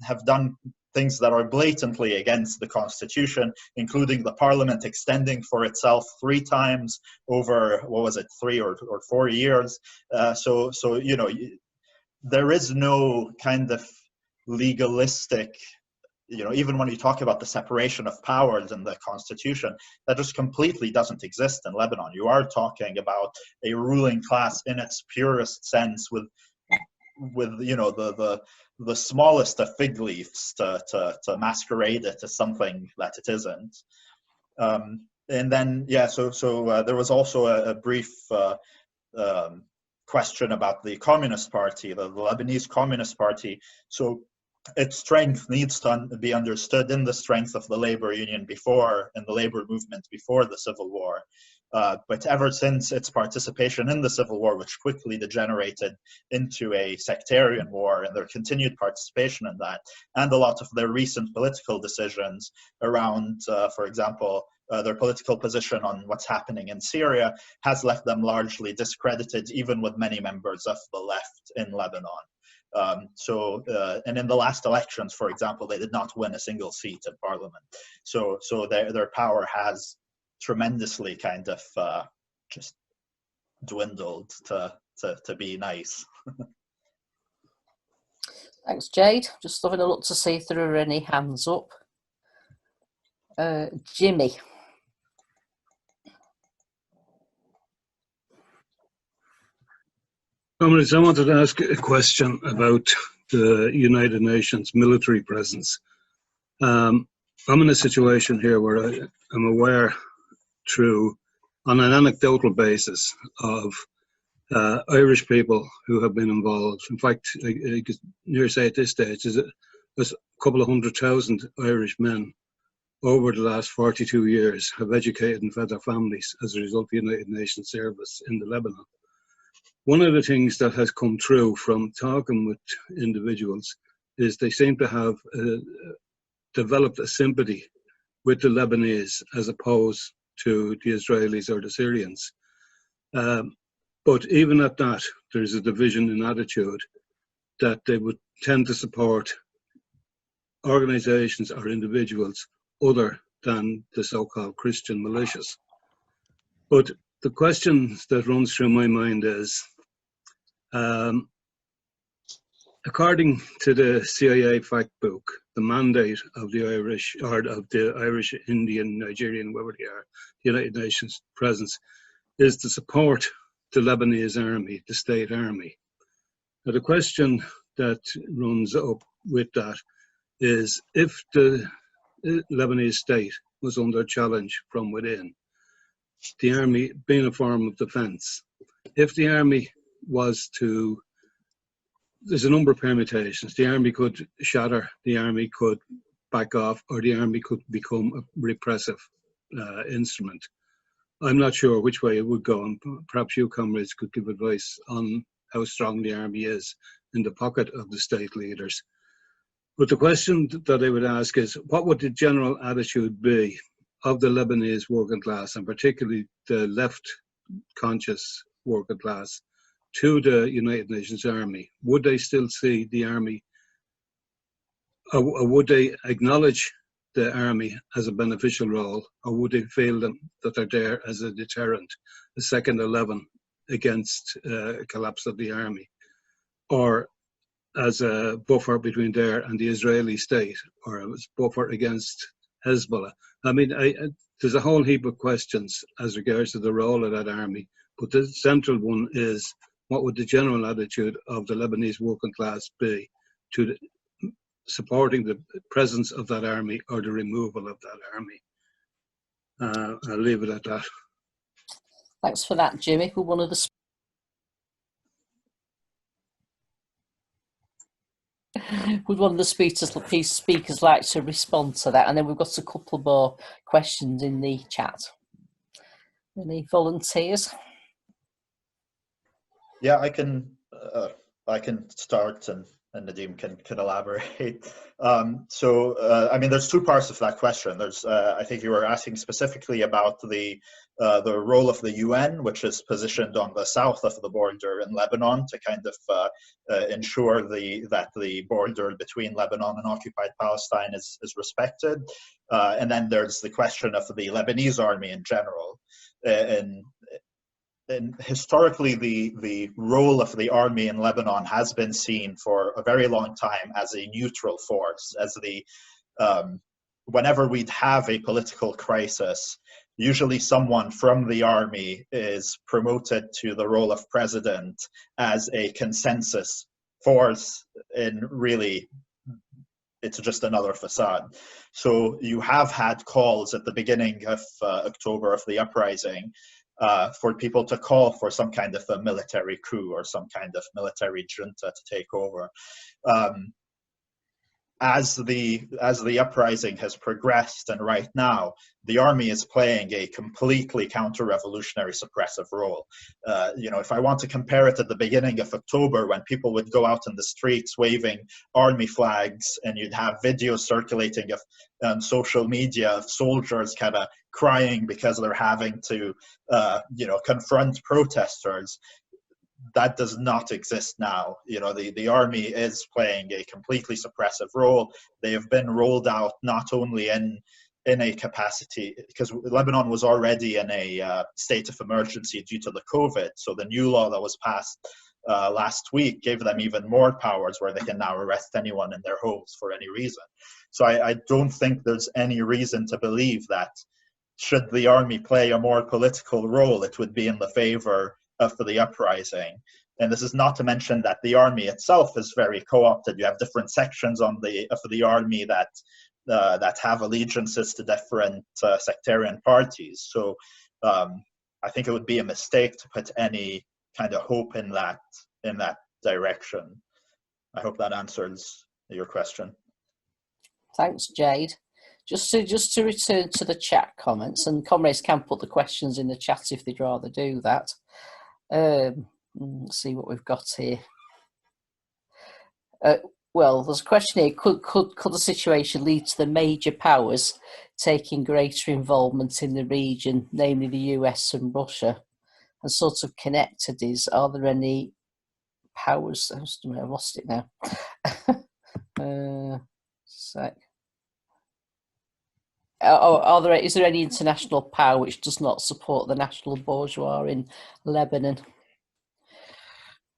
have done things that are blatantly against the Constitution, including the Parliament extending for itself 3 times over, 3 or 4 years. So there is no kind of legalistic, even when you talk about the separation of powers in the Constitution, that just completely doesn't exist in Lebanon. You are talking about a ruling class in its purest sense, with the smallest of fig leaves to masquerade it as something that it isn't. And then, yeah, so there was also a brief question about the Communist Party, the Lebanese Communist Party. So its strength needs to be understood in the strength of the labor union and the labor movement before the Civil War. But ever since its participation in the Civil War, which quickly degenerated into a sectarian war, and their continued participation in that, and a lot of their recent political decisions around, for example, their political position on what's happening in Syria, has left them largely discredited, even with many members of the left in Lebanon. And in the last elections, for example, they did not win a single seat in parliament. So their power has tremendously kind of just dwindled to be nice. Thanks, Jade. Just having a look to see if there are any hands up. Jimmy. Comrades, I wanted to ask a question about the United Nations military presence. I'm in a situation here where I'm aware, on an anecdotal basis, of Irish people who have been involved. In fact, I could near say at this stage, there's a couple of 100,000 Irish men over the last 42 years have educated and fed their families as a result of the United Nations service in the Lebanon. One of the things that has come through from talking with individuals is they seem to have developed a sympathy with the Lebanese as opposed to the Israelis or the Syrians. But even at that, there's a division in attitude that they would tend to support organizations or individuals other than the so-called Christian militias. But the question that runs through my mind is, according to the CIA fact book, the mandate of the Irish, or of the Irish, Indian, Nigerian, whoever they are, the United Nations presence, is to support the Lebanese army, the state army. Now, the question that runs up with that is, if the Lebanese state was under challenge from within, the army being a form of defense, if the army was to there's a number of permutations. The army could shatter, the army could back off, or the army could become a repressive instrument. I'm not sure which way it would go, and perhaps you, comrades, could give advice on how strong the army is in the pocket of the state leaders. But the question that I would ask is, what would the general attitude be of the Lebanese working class, and particularly the left-conscious working class, to the United Nations Army? Would they still see the army, or would they acknowledge the army as a beneficial role, or would they feel that they're there as a deterrent, a second 11 against a collapse of the army, or as a buffer between there and the Israeli state, or as a buffer against Hezbollah? I mean, there's a whole heap of questions as regards to the role of that army, but the central one is, what would the general attitude of the Lebanese working class be to supporting the presence of that army or the removal of that army? I'll leave it at that. Thanks for that, Jimmy. Would one of the speakers like to respond to that? And then we've got a couple more questions in the chat. Any volunteers? Yeah, I can start, and Nadeem can elaborate. I mean, there's two parts of that question. There's, I think you were asking specifically about the role of the UN, which is positioned on the south of the border in Lebanon to kind of ensure that the border between Lebanon and occupied Palestine is respected. And then there's the question of the Lebanese army in general. And historically, the role of the army in Lebanon has been seen for a very long time as a neutral force, as whenever we'd have a political crisis, usually someone from the army is promoted to the role of president as a consensus force, and really it's just another facade. So you have had calls at the beginning of October, of the uprising, for people to call for some kind of a military coup or some kind of military junta to take over. As the uprising has progressed, and right now the army is playing a completely counter-revolutionary suppressive role. If I want to compare it at the beginning of October, when people would go out in the streets waving army flags, and you'd have videos circulating on social media of soldiers kind of crying because they're having to confront protesters. That does not exist now. The army is playing a completely suppressive role. They have been rolled out not only in a capacity, because Lebanon was already in a state of emergency due to the COVID. So the new law that was passed last week gave them even more powers, where they can now arrest anyone in their homes for any reason. So I don't think there's any reason to believe that, should the army play a more political role, it would be in the favor of the uprising. And this is not to mention that the army itself is very co-opted. You have different sections of the army that have allegiances to different sectarian parties. So I think it would be a mistake to put any kind of hope in that direction. I hope that answers your question. Thanks, Jade. Just to return to the chat comments, and comrades can put the questions in the chat if they'd rather do that. Let's see what we've got here. Well, there's a question here. Could the situation lead to the major powers taking greater involvement in the region, namely the US and Russia? And sort of connected is, are there any powers? I've lost it now. Sec. Is there any international power which does not support the national bourgeois in Lebanon?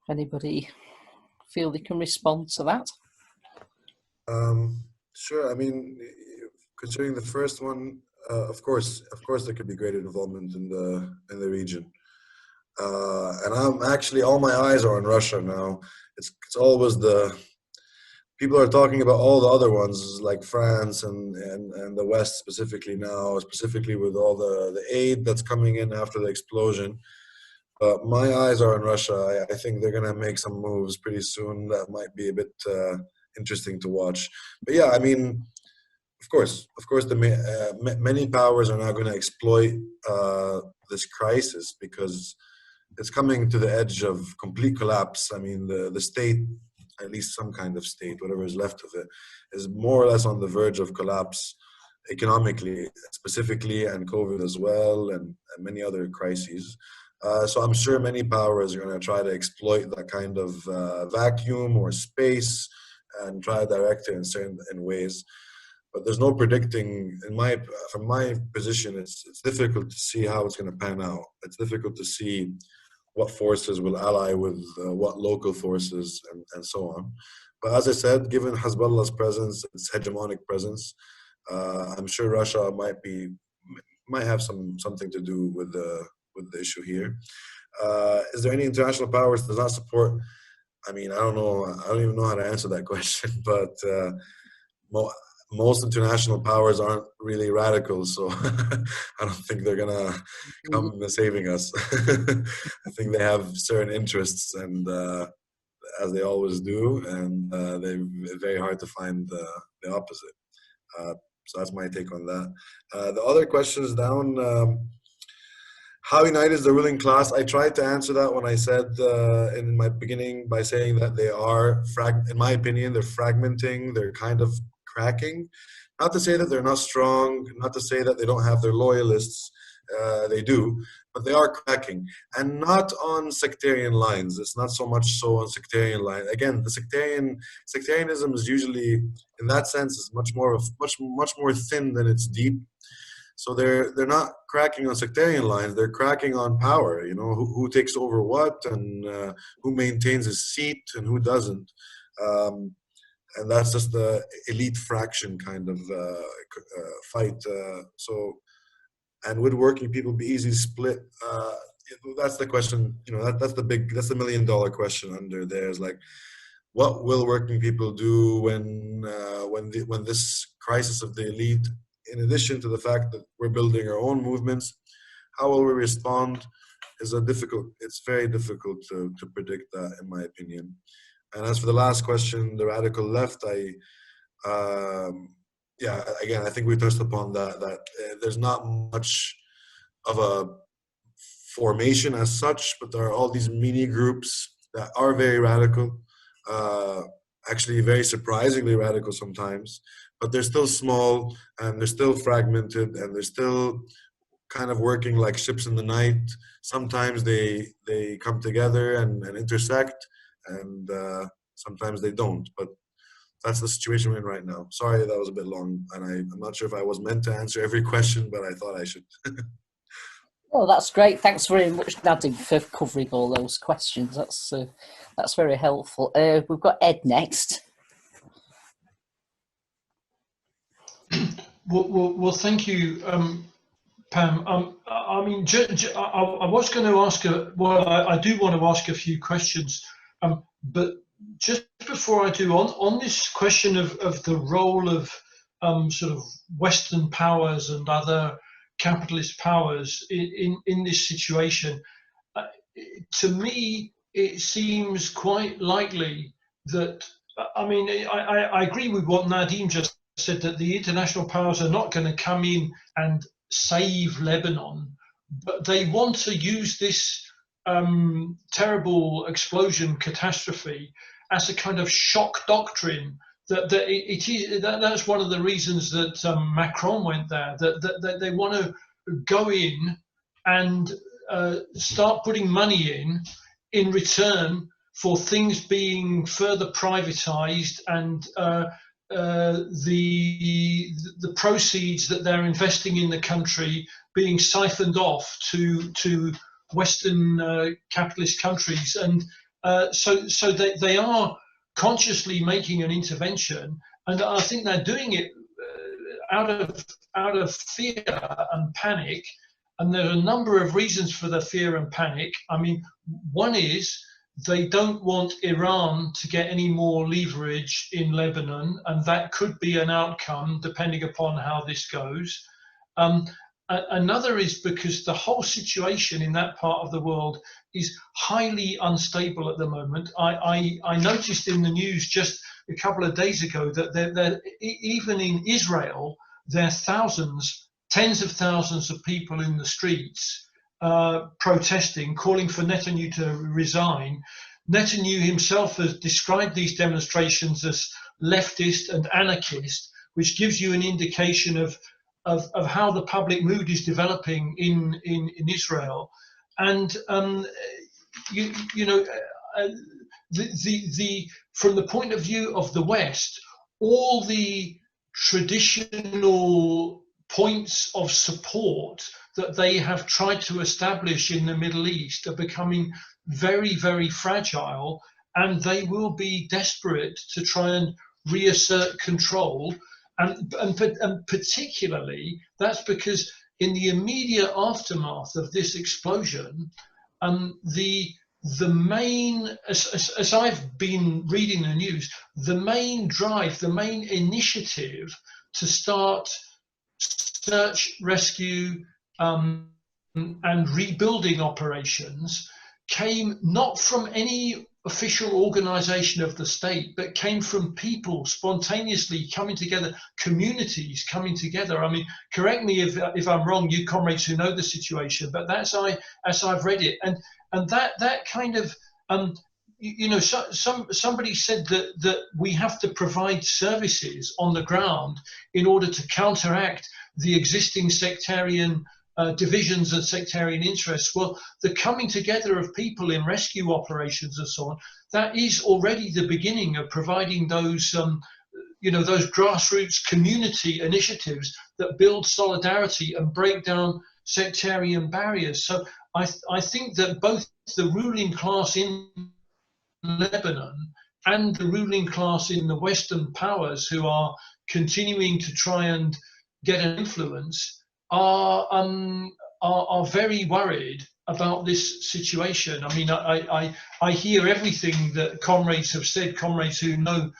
Anybody feel they can respond to that? Sure. I mean, considering the first one, of course, there could be greater involvement in the region. And I'm actually, all my eyes are on Russia now. It's always people are talking about all the other ones, like France and the West specifically now, specifically with all the aid that's coming in after the explosion. But my eyes are on Russia. I think they're going to make some moves pretty soon that might be a bit interesting to watch. But yeah, I mean, of course, many powers are now going to exploit this crisis because it's coming to the edge of complete collapse. I mean, the state, at least some kind of state, whatever is left of it, is more or less on the verge of collapse economically, specifically, and COVID as well, and many other crises. So I'm sure many powers are going to try to exploit that kind of vacuum or space and try to direct it in certain ways. But there's no predicting. From my position, it's difficult to see how it's going to pan out. It's difficult to see what forces will ally with what local forces and so on. But as I said, given Hezbollah's presence, its hegemonic presence, I'm sure Russia might have something to do with the issue here. Is there any international powers that does not support? I mean, I don't know. I don't even know how to answer that question. But most international powers aren't really radical, so I don't think they're gonna come saving us. I think they have certain interests, and as they always do, and they're very hard to find the opposite. So that's my take on that. The other questions down. How united is the ruling class? I tried to answer that when I said in my beginning by saying that they are, in my opinion, they're fragmenting, they're kind of cracking. Not to say that they're not strong, not to say that they don't have their loyalists, they do, but they are cracking. And not on sectarian lines. It's not so much so on sectarian lines. Again, the sectarianism is usually, in that sense, is much more thin than it's deep. So they're not cracking on sectarian lines. They're cracking on power. You know, who takes over what, and who maintains his seat and who doesn't. And that's just the elite fraction kind of fight. And would working people be easy to split? That's the question. You know, that's the $1 million question under there. Is like, what will working people do when this crisis of the elite, in addition to the fact that we're building our own movements, how will we respond? It's very difficult to predict that, in my opinion. And as for the last question, the radical left, again, I think we touched upon that there's not much of a formation as such, but there are all these mini groups that are very radical, actually very surprisingly radical sometimes, but they're still small and they're still fragmented and they're still kind of working like ships in the night. Sometimes they come together and intersect, and sometimes they don't. But that's the situation we're in right now. Sorry, that was a bit long, and I'm not sure if I was meant to answer every question, but I thought I should. Well, that's great. Thanks very much, Nadim, for covering all those questions. That's very helpful. We've got Ed next. Well, thank you, Pam. I mean, I was going to ask I do want to ask a few questions, but just before I do, on this question of the role of sort of Western powers and other capitalist powers in this situation, to me, it seems quite likely that, I mean, I agree with what Nadim just said, that the international powers are not going to come in and save Lebanon, but they want to use this terrible explosion catastrophe as a kind of shock doctrine. That's one of the reasons that Macron went there, that they want to go in and start putting money in return for things being further privatized, and the proceeds that they're investing in the country being siphoned off to Western capitalist countries. And so they are consciously making an intervention, and I think they're doing it out of fear and panic. And there are a number of reasons for the fear and panic. I mean, one is they don't want Iran to get any more leverage in Lebanon, and that could be an outcome depending upon how this goes. Another is because the whole situation in that part of the world is highly unstable at the moment. I noticed in the news just a couple of days ago that even in Israel, there are thousands, tens of thousands of people in the streets protesting, calling for Netanyahu to resign. Netanyahu himself has described these demonstrations as leftist and anarchist, which gives you an indication of how the public mood is developing in Israel. And from the point of view of the West, all the traditional points of support that they have tried to establish in the Middle East are becoming very, very fragile, and they will be desperate to try and reassert control. And particularly, that's because in the immediate aftermath of this explosion, the main, as I've been reading the news, the main drive, the main initiative to start search, rescue, and rebuilding operations came not from any official organization of the state, but came from people spontaneously coming together, communities coming together. I mean, correct me if I'm wrong, you comrades who know the situation, but that's as I've read it, and that kind of somebody said that we have to provide services on the ground in order to counteract the existing sectarian divisions and sectarian interests. Well, the coming together of people in rescue operations and so on, that is already the beginning of providing those those grassroots community initiatives that build solidarity and break down sectarian barriers. So I think that both the ruling class in Lebanon and the ruling class in the Western powers, who are continuing to try and get an influence, are very worried about this situation. I mean, I hear everything that comrades have said, comrades who know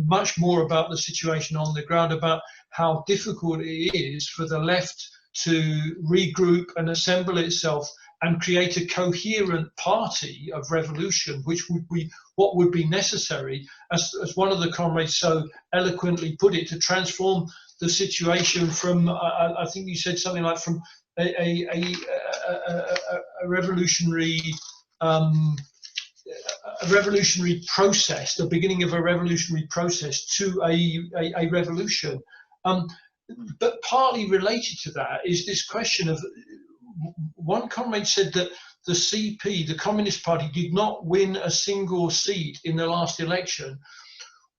much more about the situation on the ground, about how difficult it is for the left to regroup and assemble itself and create a coherent party of revolution, which would be what would be necessary, as one of the comrades so eloquently put it, to transform the situation from, I think you said something like from a revolutionary process, the beginning of a revolutionary process, to a revolution. But partly related to that is this question of, one comrade said that the CP, the Communist Party, did not win a single seat in the last election.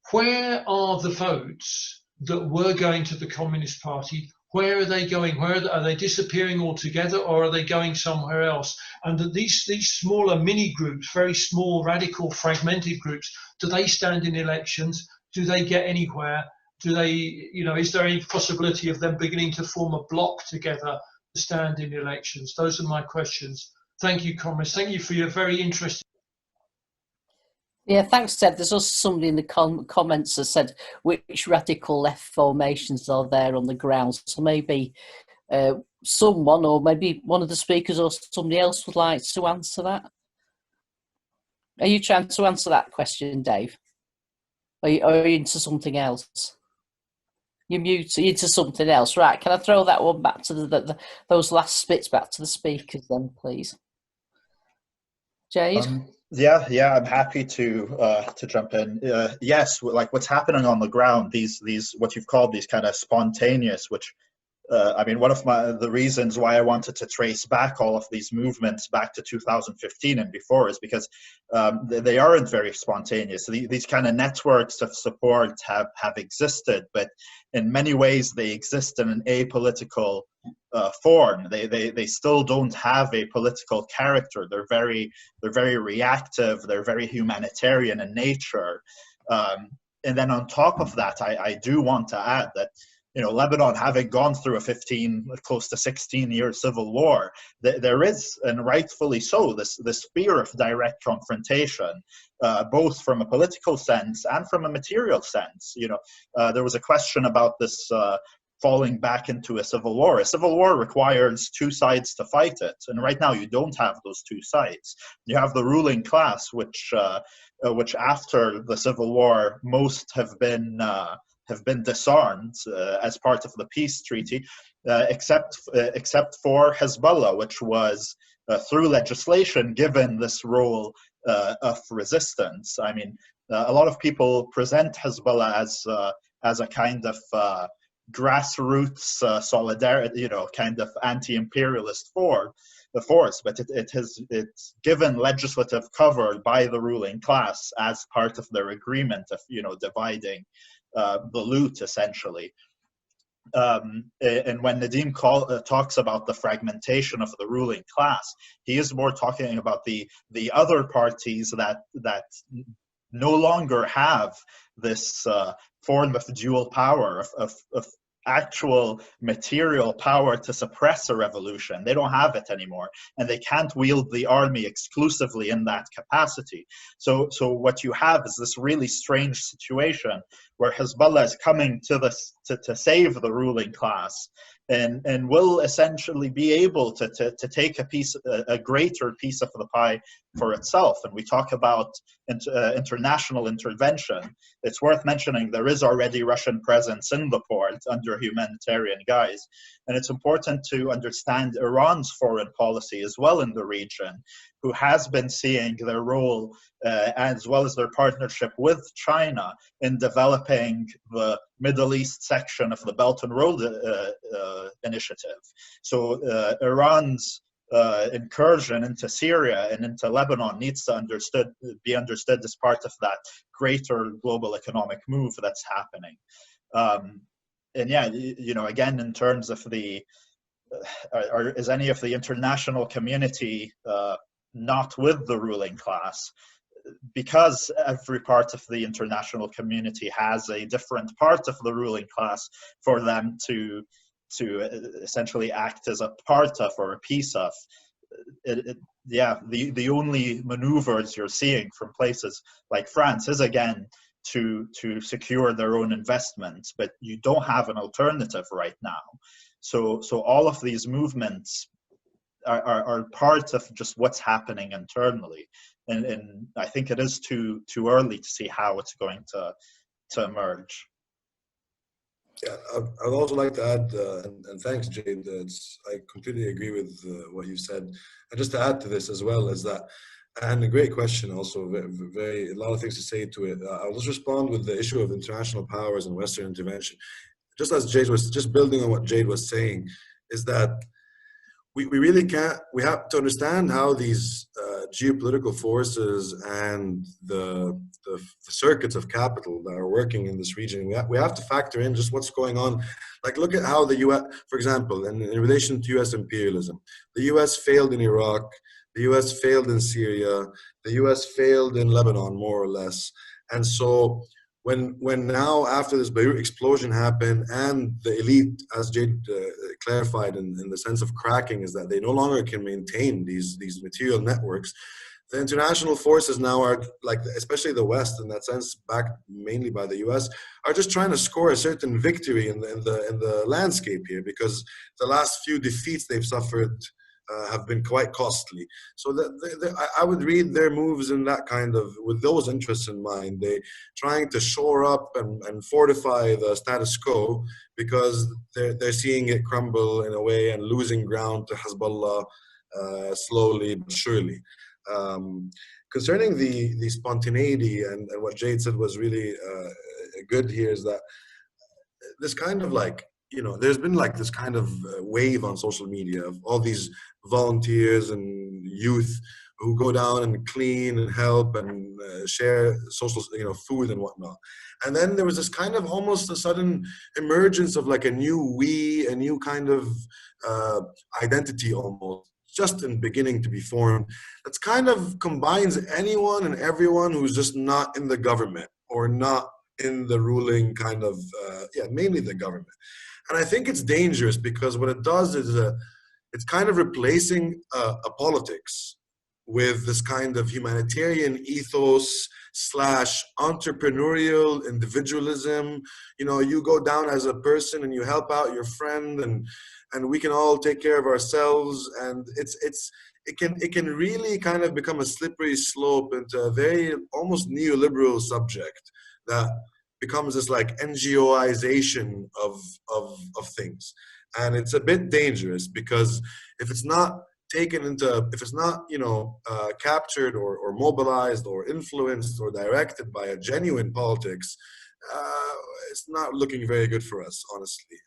Where are the votes that were going to the Communist Party? Where are they going? Are they disappearing altogether, or are they going somewhere else? And that these smaller mini groups, very small, radical, fragmented groups, do they stand in elections? Do they get anywhere? Do they, is there any possibility of them beginning to form a bloc together to stand in elections? Those are my questions. Thank you, comrades. Thank you for your very interesting. Yeah, thanks, Ted. There's also somebody in the comments that said which radical left formations are there on the ground. So maybe someone, or maybe one of the speakers or somebody else would like to answer that. Are you trying to answer that question, Dave? Are you into something else? You're into something else, right? Can I throw that one back to those last bits back to the speakers then, please? Jade? Yeah, I'm happy to jump in. Yes, like what's happening on the ground, these what you've called these kind of spontaneous, which I mean, one of the reasons why I wanted to trace back all of these movements back to 2015 and before is because they aren't very spontaneous. These kind of networks of support have existed, but in many ways they exist in an apolitical form. They still don't have a political character. They're very reactive. They're very humanitarian in nature. And then on top of that, I do want to add that, Lebanon, having gone through a close to 16-year civil war, there is, and rightfully so, this fear of direct confrontation, both from a political sense and from a material sense. There was a question about this falling back into a civil war. A civil war requires two sides to fight it, and right now you don't have those two sides. You have the ruling class, which after the civil war most have been disarmed as part of the peace treaty, except for Hezbollah, which was through legislation given this role of resistance. I mean, a lot of people present Hezbollah as a kind of grassroots solidarity, kind of anti-imperialist force, but it's given legislative cover by the ruling class as part of their agreement of dividing the loot, essentially. And when Nadim talks about the fragmentation of the ruling class, he is more talking about the other parties that no longer have this form of dual power, of actual material power to suppress a revolution. They don't have it anymore, and they can't wield the army exclusively in that capacity. So what you have is this really strange situation where Hezbollah is coming to this to save the ruling class, and will essentially be able to take a greater piece of the pie for itself. And we talk about international intervention. It's worth mentioning there is already Russian presence in the port under humanitarian guise. And it's important to understand Iran's foreign policy as well in the region, who has been seeing their role as well as their partnership with China in developing the Middle East section of the Belt and Road initiative. So Iran's incursion into Syria and into Lebanon needs to be understood as part of that greater global economic move that's happening. And yeah, again, in terms of is any of the international community not with the ruling class? Because every part of the international community has a different part of the ruling class for them to essentially act as a part of or a piece of. The only maneuvers you're seeing from places like France is, again, to secure their own investments, but you don't have an alternative right now. So all of these movements are part of just what's happening internally, and I think it is too early to see how it's going to emerge. Yeah, I'd also like to add, and thanks, Jade. I completely agree with what you said. And just to add to this as well is that, and a great question also, a lot of things to say to it. I'll just respond with the issue of international powers and Western intervention. Just as Jade was, just building on what Jade was saying, is that we really can't, we have to understand how these geopolitical forces and the circuits of capital that are working in this region, we have to factor in just what's going on. Like, look at how the US, for example, in relation to US imperialism, the US failed in Iraq, the US failed in Syria, the US failed in Lebanon, more or less. And so when now, after this Beirut explosion happened, and the elite, as Jade clarified in the sense of cracking, is that they no longer can maintain these material networks, the international forces now are, like, especially the West in that sense, backed mainly by the US, are just trying to score a certain victory in the landscape here, because the last few defeats they've suffered have been quite costly. So I would read their moves in that kind of, with those interests in mind. They trying to shore up and fortify the status quo, because they're seeing it crumble in a way and losing ground to Hezbollah slowly but surely. Concerning the spontaneity, and what Jade said was really good here, is that this kind of, like, there's been like this kind of wave on social media of all these volunteers and youth who go down and clean and help and share social, food and whatnot. And then there was this kind of almost a sudden emergence of like a new kind of identity, almost just in beginning to be formed, that's kind of combines anyone and everyone who's just not in the government or not in the ruling kind of, mainly the government. And I think it's dangerous, because what it does is it's kind of replacing a politics with this kind of humanitarian ethos / entrepreneurial individualism. You know, you go down as a person and you help out your friend, and we can all take care of ourselves. And it can really kind of become a slippery slope into a very almost neoliberal subject that becomes this like NGOization of things. And it's a bit dangerous, because if it's not taken into, if it's not, you know, captured or mobilized or influenced or directed by a genuine politics, it's not looking very good for us, honestly.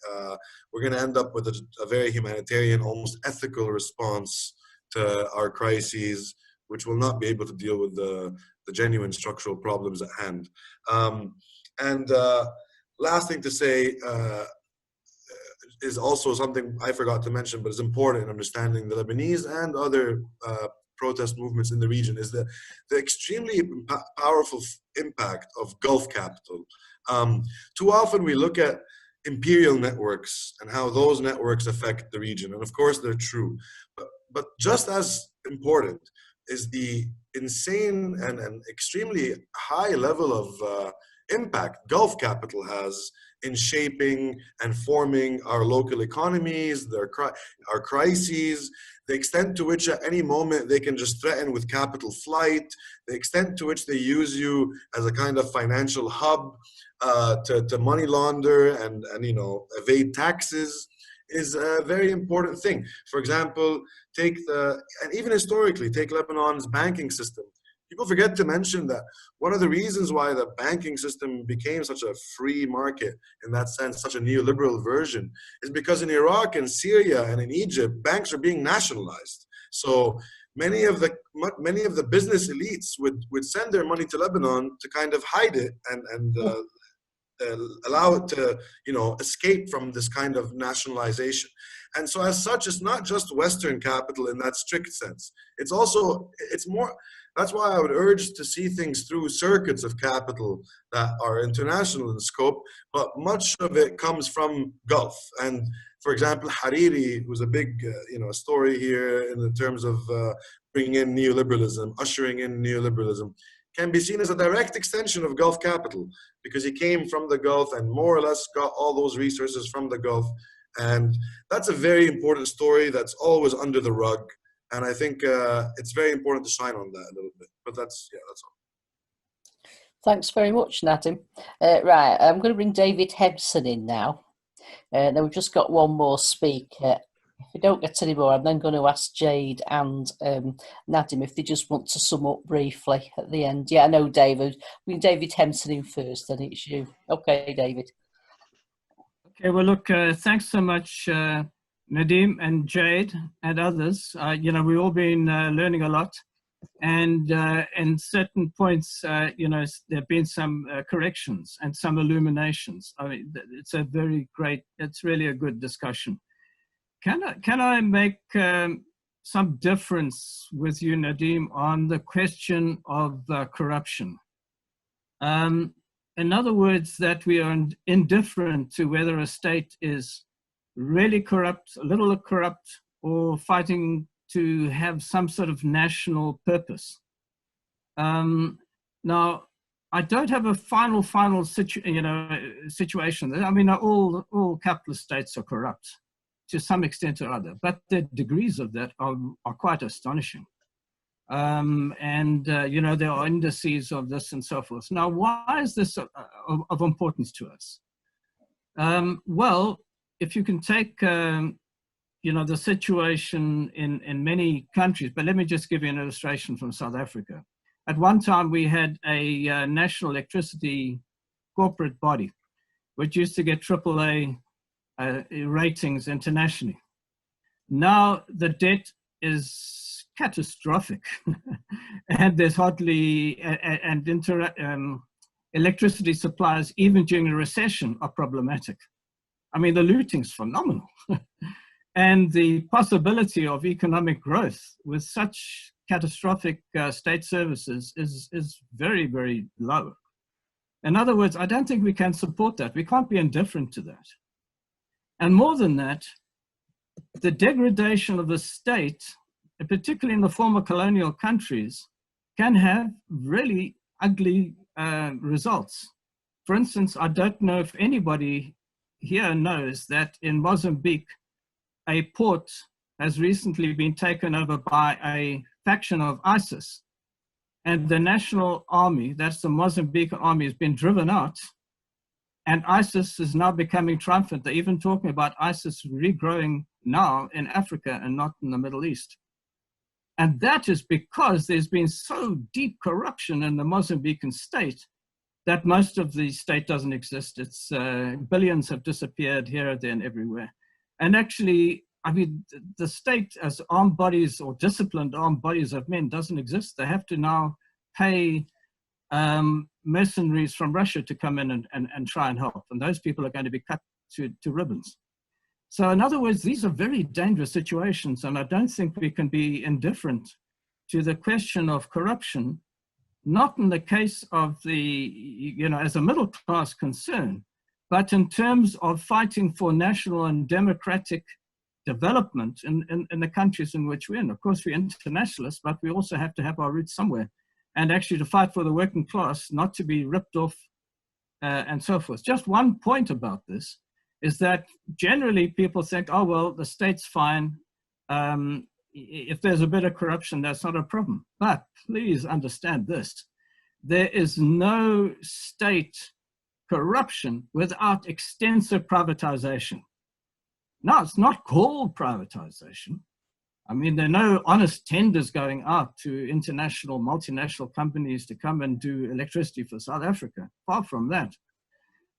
We're going to end up with a very humanitarian, almost ethical response to our crises, which will not be able to deal with the genuine structural problems at hand. And last thing to say is also something I forgot to mention, but is important in understanding the Lebanese and other protest movements in the region, is the extremely powerful impact of Gulf capital. Too often we look at imperial networks and how those networks affect the region, and of course they're true, but just as important is the insane and extremely high level of impact Gulf capital has in shaping and forming our local economies, our crises, the extent to which at any moment they can just threaten with capital flight, the extent to which they use you as a kind of financial hub to money launder and you know, evade taxes, is a very important thing. For example, and even historically, take Lebanon's banking system. People forget to mention that one of the reasons why the banking system became such a free market, in that sense, such a neoliberal version, is because in Iraq and Syria and in Egypt, banks are being nationalized. So many of the business elites would send their money to Lebanon to kind of hide it and allow it to, you know, escape from this kind of nationalization. And so as such, it's not just Western capital in that strict sense. It's also, it's more, that's why I would urge to see things through circuits of capital that are international in scope, but much of it comes from Gulf. And for example, Hariri was a big, you know, story here in the terms of bringing in neoliberalism, ushering in neoliberalism, can be seen as a direct extension of Gulf capital, because he came from the Gulf and more or less got all those resources from the Gulf. And that's a very important story that's always under the rug. And I think it's very important to shine on that a little bit. But that's all. Thanks very much, Nadim. Right, I'm going to bring David Hebson in now. Then we've just got one more speaker. If we don't get any more, I'm then going to ask Jade and Nadim if they just want to sum up briefly at the end. Yeah, I know, David. We David Hebson in first, then it's you. Okay, David. Okay, well, look, thanks so much, Nadim and Jade and others. You know, we've all been learning a lot, and in certain points, you know, there have been some corrections and some illuminations. I mean, it's a very great, it's really a good discussion. Can I make some difference with you, Nadim, on the question of corruption? In other words, that we are indifferent to whether a state is really corrupt, a little corrupt, or fighting to have some sort of national purpose. Now, I don't have a final situation. I mean, all capitalist states are corrupt to some extent or other, but the degrees of that are quite astonishing. You know, there are indices of this and so forth. Now, why is this of importance to us? Well, if you can take, you know, the situation in many countries, but let me just give you an illustration from South Africa. At one time, we had a national electricity corporate body, which used to get AAA ratings internationally. Now the debt is catastrophic, and there's hardly electricity supplies, even during a recession, are problematic. I mean, the looting's phenomenal, and the possibility of economic growth with such catastrophic state services is very, very low. In other words, I don't think we can support that. We can't be indifferent to that. And more than that, the degradation of the state, particularly in the former colonial countries, can have really ugly results. For instance, I don't know if anybody here knows that in Mozambique, a port has recently been taken over by a faction of ISIS. And the national army, that's the Mozambican army, has been driven out. And ISIS is now becoming triumphant. They're even talking about ISIS regrowing now in Africa and not in the Middle East. And that is because there's been so deep corruption in the Mozambican state that most of the state doesn't exist. It's billions have disappeared here, there, and everywhere. And actually, I mean, the state as armed bodies or disciplined armed bodies of men doesn't exist. They have to now pay mercenaries from Russia to come in and try and help. And those people are going to be cut to ribbons. So in other words, these are very dangerous situations. And I don't think we can be indifferent to the question of corruption, not in the case of the, you know, as a middle class concern, but in terms of fighting for national and democratic development in the countries in which we're in. Of course, we're internationalists, but we also have to have our roots somewhere. And actually to fight for the working class, not to be ripped off and so forth. Just one point about this is that generally people think, oh, well, the state's fine. If there's a bit of corruption, that's not a problem. But please understand this. There is no state corruption without extensive privatization. Now, it's not called privatization. I mean, there are no honest tenders going out to international, multinational companies to come and do electricity for South Africa. Far from that.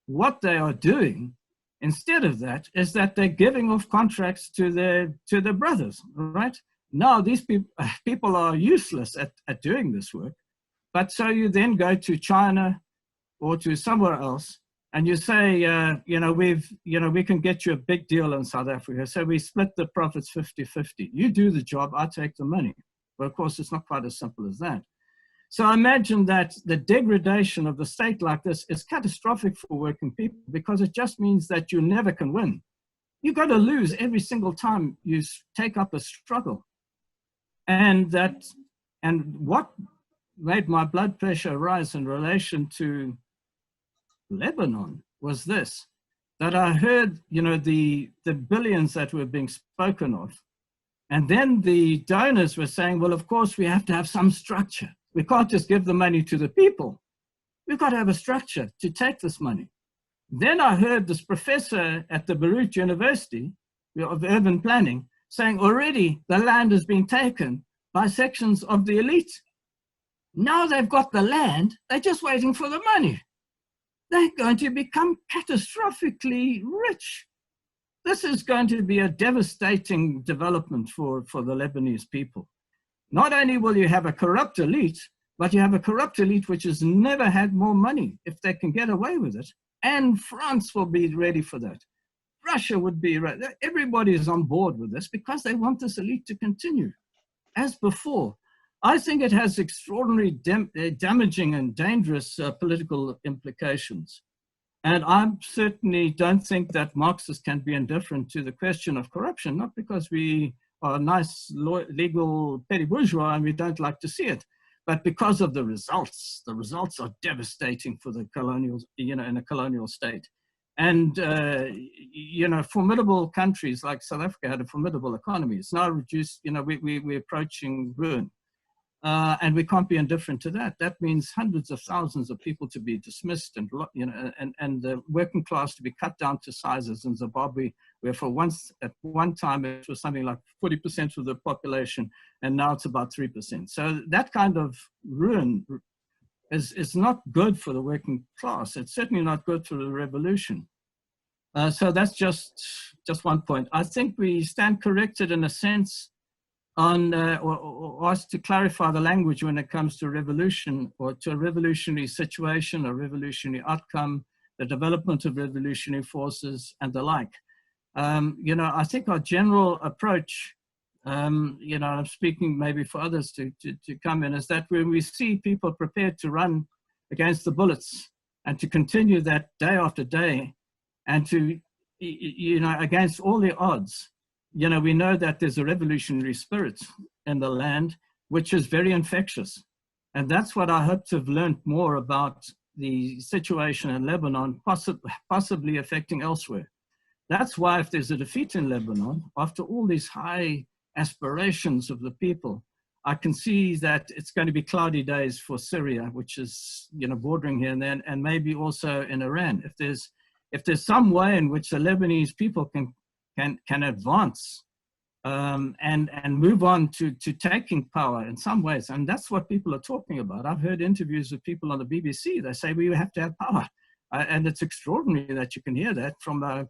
What they are doing instead of that is that they're giving off contracts to their brothers, right? Now, these people are useless at doing this work. But so you then go to China or to somewhere else and you say, you know, we can get you a big deal in South Africa. So we split the profits 50-50. You do the job, I take the money. But of course, it's not quite as simple as that. So imagine that the degradation of the state like this is catastrophic for working people because it just means that you never can win. You've got to lose every single time you take up a struggle. And what made my blood pressure rise in relation to Lebanon was this, that I heard, you know, the billions that were being spoken of. And then the donors were saying, well, of course, we have to have some structure. We can't just give the money to the people. We've got to have a structure to take this money. Then I heard this professor at the Beirut University of Urban Planning saying already the land has been taken by sections of the elite. Now they've got the land, they're just waiting for the money. They're going to become catastrophically rich. This is going to be a devastating development for the Lebanese people. Not only will you have a corrupt elite, but you have a corrupt elite which has never had more money if they can get away with it. And France will be ready for that. Russia would be ready. Everybody is on board with this because they want this elite to continue as before. I think it has extraordinary damaging and dangerous political implications. And I certainly don't think that Marxists can be indifferent to the question of corruption, not because we are nice legal petty bourgeois and we don't like to see it, but because of the results. The results are devastating for the colonials, you know, in a colonial state. And, you know, formidable countries like South Africa had a formidable economy. It's now reduced, you know, we're approaching ruin. And we can't be indifferent to that. That means hundreds of thousands of people to be dismissed and, you know, and the working class to be cut down to sizes in Zimbabwe, where at one time it was something like 40% of the population, and now it's about 3%. So that kind of ruin is not good for the working class. It's certainly not good for the revolution. So that's just one point. I think we stand corrected in a sense on, or asked to clarify the language when it comes to revolution or to a revolutionary situation, a revolutionary outcome, the development of revolutionary forces and the like. You know, I think our general approach, you know, I'm speaking maybe for others to come in, is that when we see people prepared to run against the bullets and to continue that day after day and to, you know, against all the odds, you know, we know that there's a revolutionary spirit in the land, which is very infectious. And that's what I hope to have learned more about the situation in Lebanon, possibly affecting elsewhere. That's why if there's a defeat in Lebanon, after all these high aspirations of the people, I can see that it's going to be cloudy days for Syria, which is, you know, bordering here and then, and maybe also in Iran. If there's some way in which the Lebanese people can advance and move on to taking power in some ways, and that's what people are talking about. I've heard interviews with people on the BBC. They say we have to have power, and it's extraordinary that you can hear that from a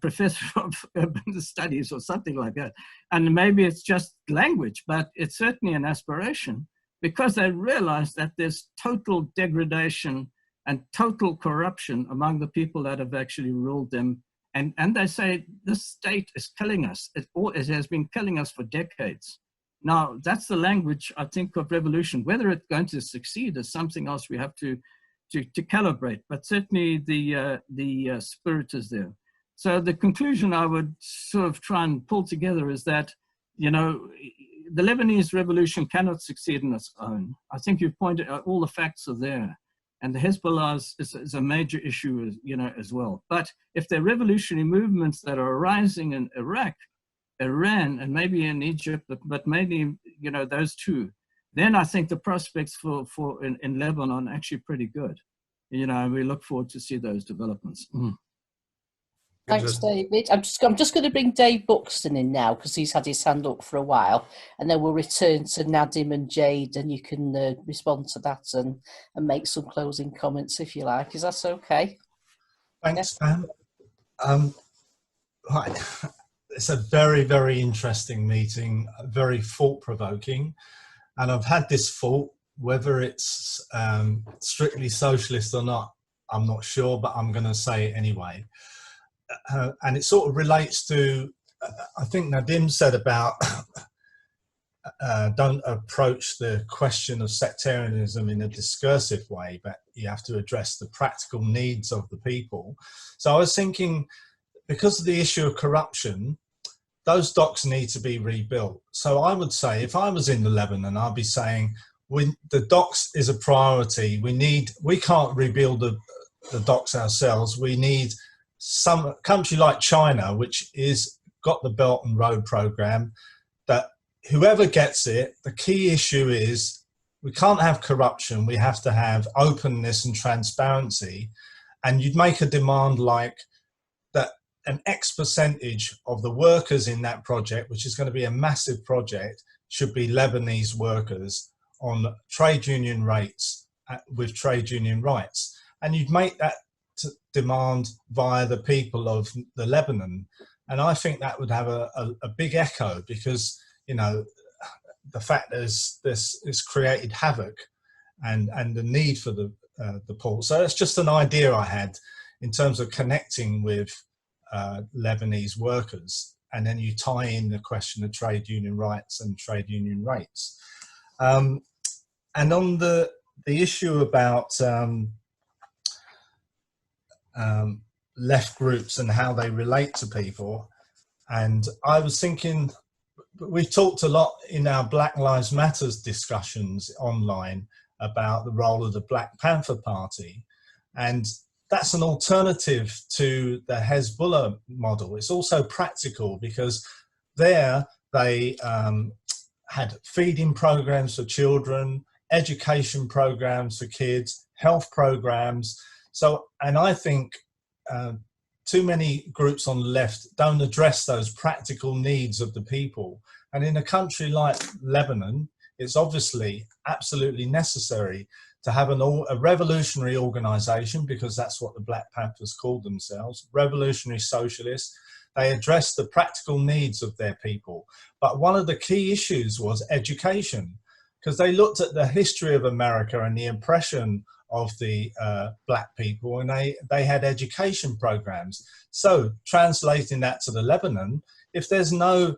professor of urban studies or something like that. And maybe it's just language, but it's certainly an aspiration, because they realize that there's total degradation and total corruption among the people that have actually ruled them. And they say, this state is killing us. It has been killing us for decades. Now, that's the language, I think, of revolution. Whether it's going to succeed is something else we have to calibrate, but certainly the spirit is there. So the conclusion I would sort of try and pull together is that, you know, the Lebanese revolution cannot succeed on its own. I think you've pointed out all the facts are there. And the Hezbollah is a major issue, you know, as well. But if there are revolutionary movements that are arising in Iraq, Iran, and maybe in Egypt, but mainly, you know, those two, then I think the prospects in Lebanon are actually pretty good. You know, and we look forward to see those developments. Thanks, David. I'm just going to bring Dave Buxton in now, because he's had his hand up for a while, and then we'll return to Nadim and Jade, and you can respond to that and make some closing comments if you like. Is that okay? Thanks, Pam. Right. It's a very, very interesting meeting, very thought-provoking, and I've had this thought, whether it's strictly socialist or not, I'm not sure, but I'm going to say it anyway. And it sort of relates to, I think Nadim said about don't approach the question of sectarianism in a discursive way, but you have to address the practical needs of the people. So I was thinking, because of the issue of corruption, those docks need to be rebuilt. So I would say, if I was in the Lebanon, I'd be saying, the docks is a priority. We can't rebuild the docks ourselves. We need some country like China, which is got the Belt and Road program, that whoever gets it, the key issue is we can't have corruption. We have to have openness and transparency. And you'd make a demand like that an X percentage of the workers in that project, which is going to be a massive project, should be Lebanese workers on trade union rates with trade union rights. And you'd make that demand via the people of the Lebanon, and I think that would have a big echo, because, you know, the fact this has created havoc and the need for the port. So it's just an idea I had in terms of connecting with Lebanese workers, and then you tie in the question of trade union rights and trade union rates. And on the issue about left groups and how they relate to people, and I was thinking, we've talked a lot in our Black Lives Matters discussions online about the role of the Black Panther Party, and that's an alternative to the Hezbollah model. It's also practical, because there they had feeding programs for children, education programs for kids, health programs. So, and I think too many groups on the left don't address those practical needs of the people. And in a country like Lebanon, it's obviously absolutely necessary to have a revolutionary organization, because that's what the Black Panthers called themselves, revolutionary socialists. They addressed the practical needs of their people. But one of the key issues was education, because they looked at the history of America and the oppression of the Black people, and they had education programs. So translating that to the Lebanon, if there's no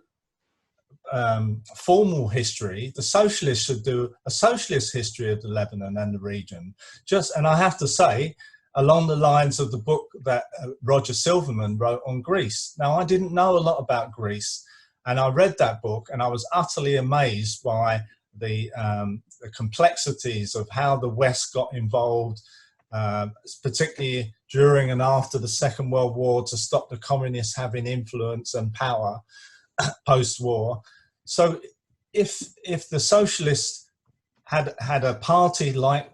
formal history, the socialists should do a socialist history of the Lebanon and the region. And I have to say, along the lines of the book that Roger Silverman wrote on Greece. Now, I didn't know a lot about Greece, and I read that book and I was utterly amazed by the complexities of how the West got involved, particularly during and after the Second World War, to stop the communists having influence and power post-war. So if the socialists had a party like,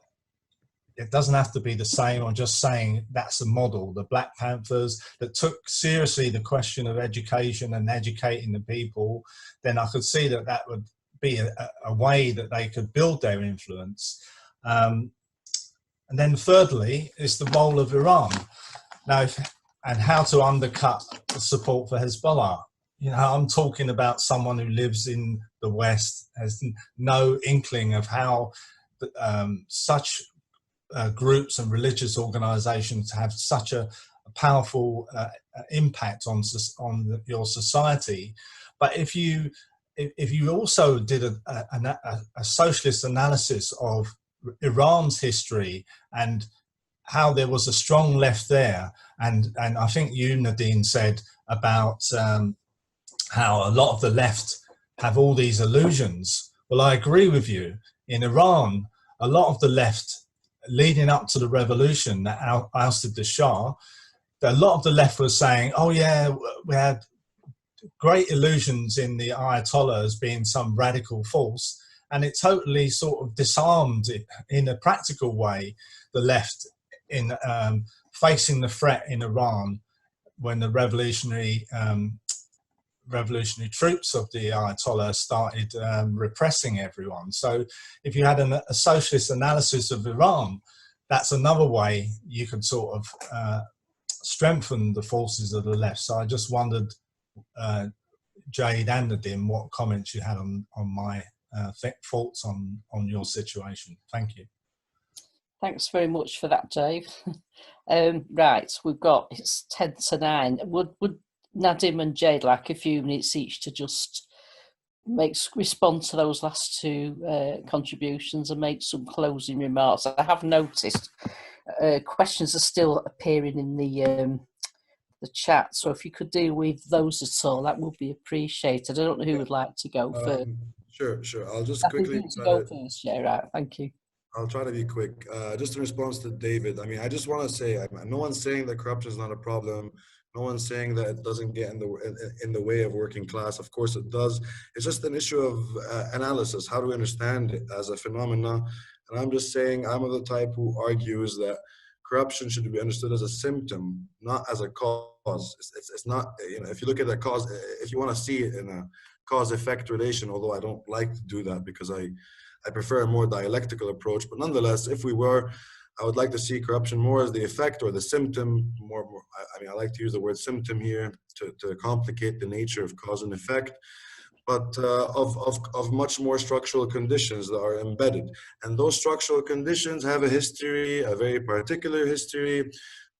it doesn't have to be the same, I'm just saying that's a model, the Black Panthers, that took seriously the question of education and educating the people, then I could see that that would be a way that they could build their influence. And then thirdly, is the role of Iran. Now, and how to undercut the support for Hezbollah. You know, I'm talking about someone who lives in the West, has no inkling of how such groups and religious organizations have such a powerful impact on your society. But if you also did a socialist analysis of Iran's history and how there was a strong left there, and I think you, Nadine, said about how a lot of the left have all these illusions. Well, I agree with you. In Iran, a lot of the left, leading up to the revolution that ousted the Shah, a lot of the left was saying, oh yeah, we had great illusions in the Ayatollah as being some radical force, and it totally sort of disarmed it in a practical way, the left, in facing the threat in Iran when the revolutionary troops of the Ayatollah started repressing everyone. So if you had a socialist analysis of Iran, that's another way you could sort of strengthen the forces of the left. So I just wondered, Jade and Nadim, what comments you had on my thoughts on your situation. Thank you. Thanks very much for that, Dave. Right, it's 10 to 9. Would Nadim and Jade like a few minutes each to just respond to those last two contributions and make some closing remarks? I have noticed questions are still appearing in the chat, so if you could deal with those at all, that would be appreciated. I don't know who would like to go first. Sure. I'll just I quickly think you go first. Yeah, right. Thank you. I'll try to be quick. Just in response to David, I mean, I just want to say, no one's saying that corruption is not a problem. No one's saying that it doesn't get in the way of working class. Of course it does. It's just an issue of analysis. How do we understand it as a phenomena? And I'm just saying, I'm of the type who argues that corruption should be understood as a symptom, not as a cause. It's not, you know, if you look at the cause, if you want to see it in a cause-effect relation, although I don't like to do that because I prefer a more dialectical approach. But nonetheless, if we were, I would like to see corruption more as the effect or the symptom. I mean, I like to use the word symptom here to complicate the nature of cause and effect, but of much more structural conditions that are embedded. And those structural conditions have a history, a very particular history.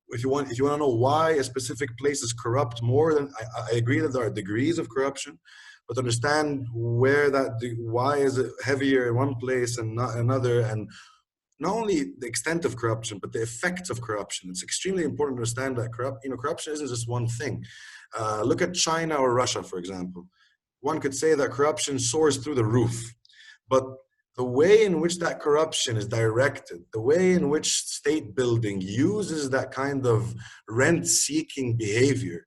If you want to know why a specific place is corrupt more than, I agree that there are degrees of corruption, but understand why is it heavier in one place and not another, and not only the extent of corruption, but the effects of corruption. It's extremely important to understand that corruption isn't just one thing. Look at China or Russia, for example. One could say that corruption soars through the roof, but the way in which that corruption is directed, the way in which state building uses that kind of rent-seeking behavior,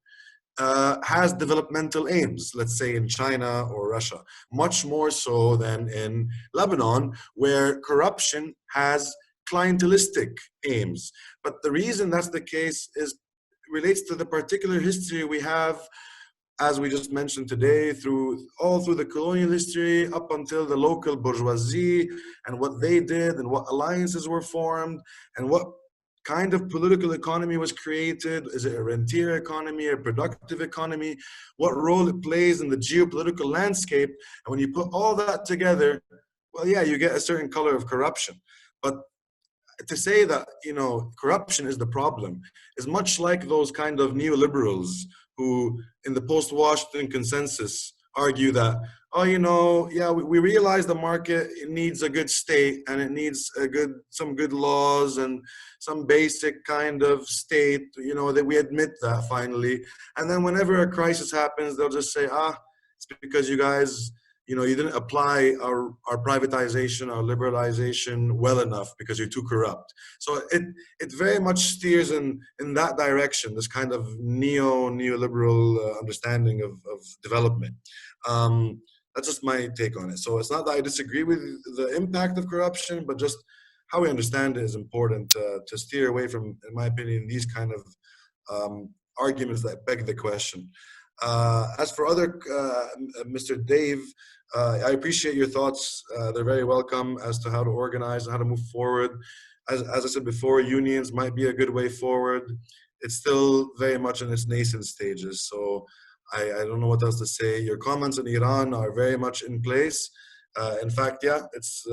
has developmental aims, let's say in China or Russia, much more so than in Lebanon, where corruption has clientelistic aims. But the reason that's the case relates to the particular history we have, as we just mentioned today, all through the colonial history up until the local bourgeoisie and what they did and what alliances were formed and what kind of political economy was created. Is it a rentier economy, a productive economy? What role it plays in the geopolitical landscape? And when you put all that together, well, yeah, you get a certain color of corruption. But to say that, you know, corruption is the problem is much like those kind of neoliberals who in the post-Washington consensus argue that, oh, you know, yeah, we realize the market needs a good state and it needs some good laws and some basic kind of state, you know, that we admit that finally. And then whenever a crisis happens, they'll just say, it's because you guys you know, you didn't apply our privatization, our liberalization well enough because you're too corrupt. So it very much steers in that direction, this kind of neoliberal understanding of development. That's just my take on it. So it's not that I disagree with the impact of corruption, but just how we understand it is important to steer away from, in my opinion, these kind of arguments that beg the question. As for other, Mr. Dave, I appreciate your thoughts. They're very welcome as to how to organize and how to move forward. As I said before, unions might be a good way forward. It's still very much in its nascent stages. So I don't know what else to say. Your comments on Iran are very much in place. In fact, yeah, it's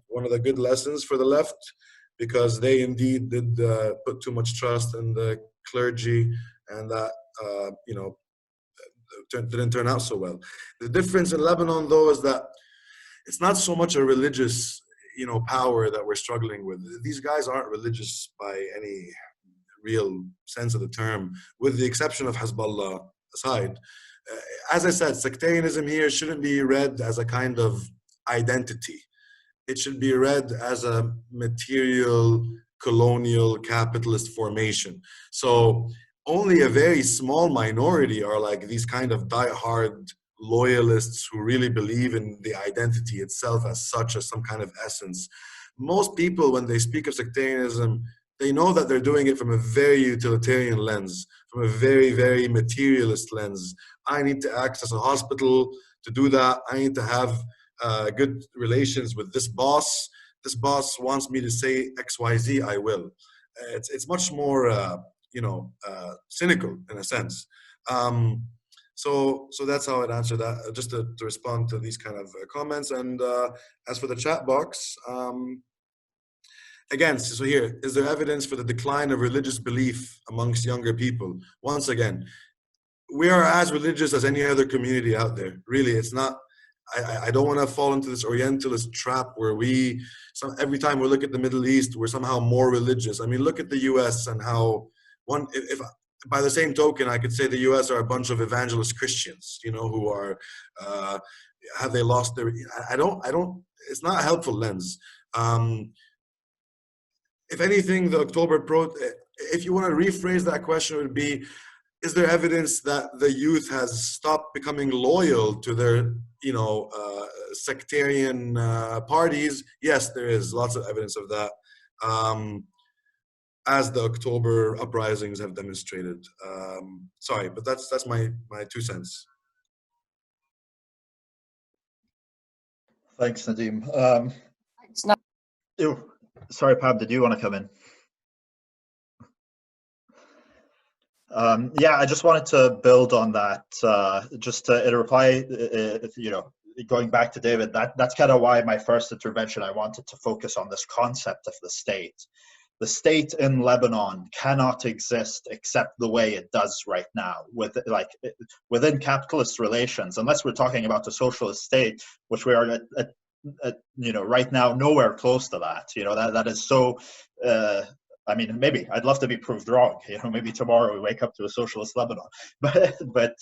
one of the good lessons for the left, because they indeed did put too much trust in the clergy, and that, you know, didn't turn out so well. The difference in Lebanon, though, is that it's not so much a religious, you know, power that we're struggling with. These guys aren't religious by any real sense of the term, with the exception of Hezbollah aside. As I said, sectarianism here shouldn't be read as a kind of identity. It should be read as a material, colonial, capitalist formation. So only a very small minority are like these kind of die-hard loyalists who really believe in the identity itself as such, as some kind of essence. Most people, when they speak of sectarianism, they know that they're doing it from a very utilitarian lens, from a very, very materialist lens. I need to access a hospital to do that. I need to have good relations with this boss. This boss wants me to say XYZ, I will. It's much more, you know, cynical in a sense. So that's how I'd answer that, just to respond to these kind of comments. And as for the chat box, again, so here, is there evidence for the decline of religious belief amongst younger people? Once again, we are as religious as any other community out there. Really, it's not, I don't want to fall into this Orientalist trap where every time we look at the Middle East, we're somehow more religious. I mean, look at the US and how if by the same token, I could say the US are a bunch of evangelist Christians, you know, who are, have they lost their, it's not a helpful lens. If anything, the October if you want to rephrase that question, it would be, is there evidence that the youth has stopped becoming loyal to their, you know, sectarian parties? Yes, there is lots of evidence of that, as the October uprisings have demonstrated. Sorry, but that's my 2 cents. Thanks, Nadim. Sorry, Pab, did you want to come in? Yeah, I just wanted to build on that, just to reply, you know, going back to David, that's kind of why my first intervention, I wanted to focus on this concept of the state. The state in Lebanon cannot exist except the way it does right now, within capitalist relations, unless we're talking about a socialist state, which we are you know, right now nowhere close to that. You know, that is so. I mean, maybe I'd love to be proved wrong. You know, maybe tomorrow we wake up to a socialist Lebanon. But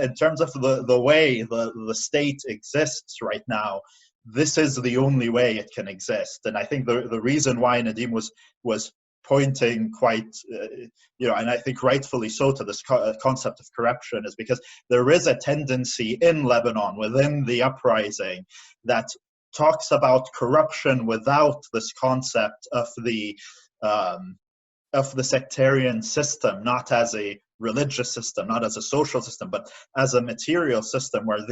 in terms of the way the state exists right now, this is the only way it can exist. And I think the reason why Nadim was pointing quite, you know, and I think rightfully so, to this concept of corruption is because there is a tendency in Lebanon within the uprising that talks about corruption without this concept of the sectarian system, not as a religious system, not as a social system, but as a material system where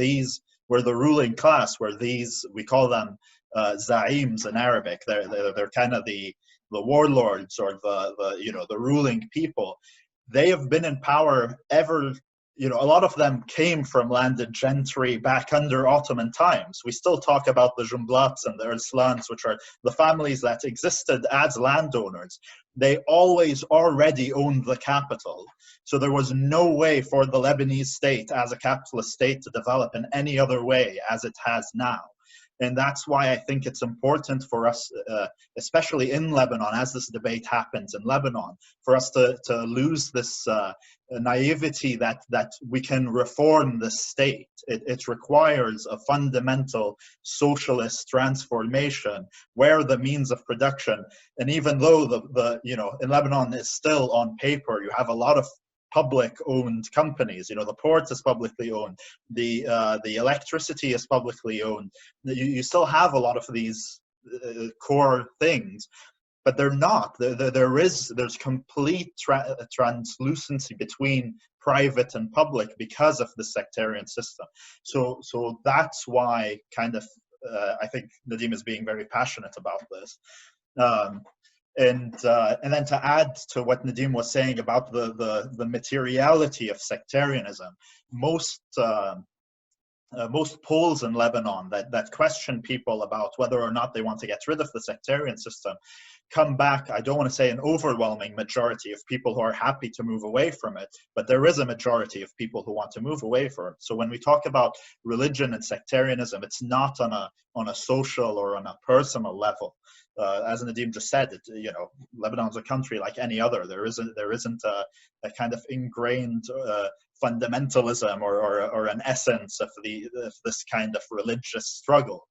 the ruling class, we call them zaims in Arabic, they're kind of the warlords, or the you know, the ruling people. They have been in power ever. You know, a lot of them came from landed gentry back under Ottoman times. We still talk about the Jumblats and the Erslans, which are the families that existed as landowners. They always already owned the capital. So there was no way for the Lebanese state as a capitalist state to develop in any other way as it has now. And that's why I think it's important for us, especially in Lebanon, as this debate happens in Lebanon, for us to lose this naivety that we can reform the state. It requires a fundamental socialist transformation where the means of production, and even though the in Lebanon is still on paper, you have a lot of public-owned companies. The port is publicly owned, the electricity is publicly owned. You still have a lot of these core things, but they're not. There's complete translucency between private and public because of the sectarian system. So that's why kind of I think Nadim is being very passionate about this. And then to add to what Nadim was saying about the materiality of sectarianism, most polls in Lebanon that question people about whether or not they want to get rid of the sectarian system come back, I don't want to say an overwhelming majority of people who are happy to move away from it, but there is a majority of people who want to move away from it. So when we talk about religion and sectarianism, it's not on a social or on a personal level. As Nadim just said, Lebanon's a country like any other. There isn't a kind of ingrained fundamentalism or an essence of this kind of religious struggle.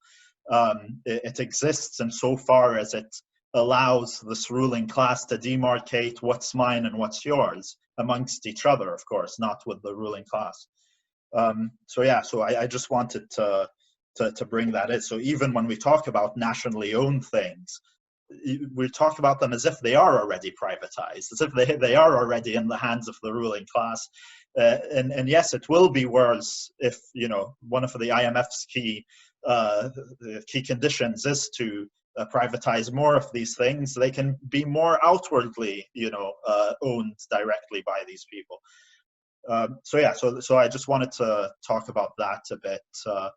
It exists insofar as it allows this ruling class to demarcate what's mine and what's yours amongst each other, of course, not with the ruling class. So I just wanted to bring that in. So even when we talk about nationally owned things, we talk about them as if they are already privatized, as if they are already in the hands of the ruling class. And yes, it will be worse if, one of the IMF's key conditions is to privatize more of these things. They can be more outwardly, owned directly by these people. So I just wanted to talk about that a bit. So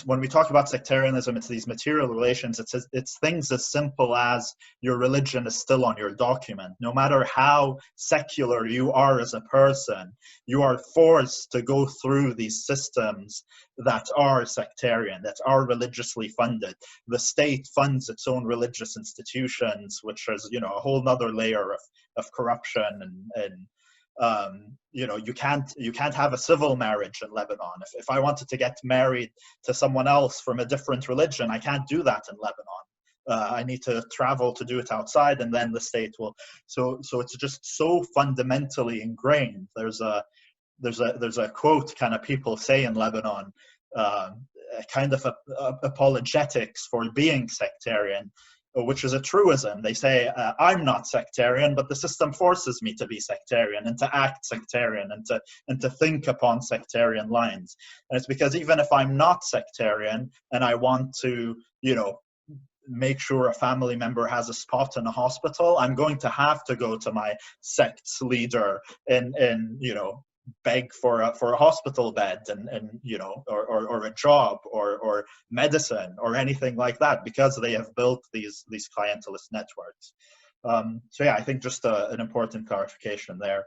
when we talk about sectarianism, it's these material relations. It's things as simple as your religion is still on your document. No matter how secular you are as a person, you are forced to go through these systems that are sectarian, that are religiously funded. The state funds its own religious institutions, which is a whole nother layer of corruption and you can't have a civil marriage in Lebanon. If I wanted to get married to someone else from a different religion, I can't do that in Lebanon. I need to travel to do it outside, and then the state will. So it's just so fundamentally ingrained. There's a quote kind of people say in Lebanon, kind of apologetics for being sectarian, which is a truism. They say, I'm not sectarian, but the system forces me to be sectarian and to act sectarian and to think upon sectarian lines. And it's because even if I'm not sectarian and I want to, make sure a family member has a spot in a hospital, I'm going to have to go to my sect's leader and beg for a hospital bed and or a job or medicine or anything like that, because they have built these clientelist networks. I think just an important clarification there.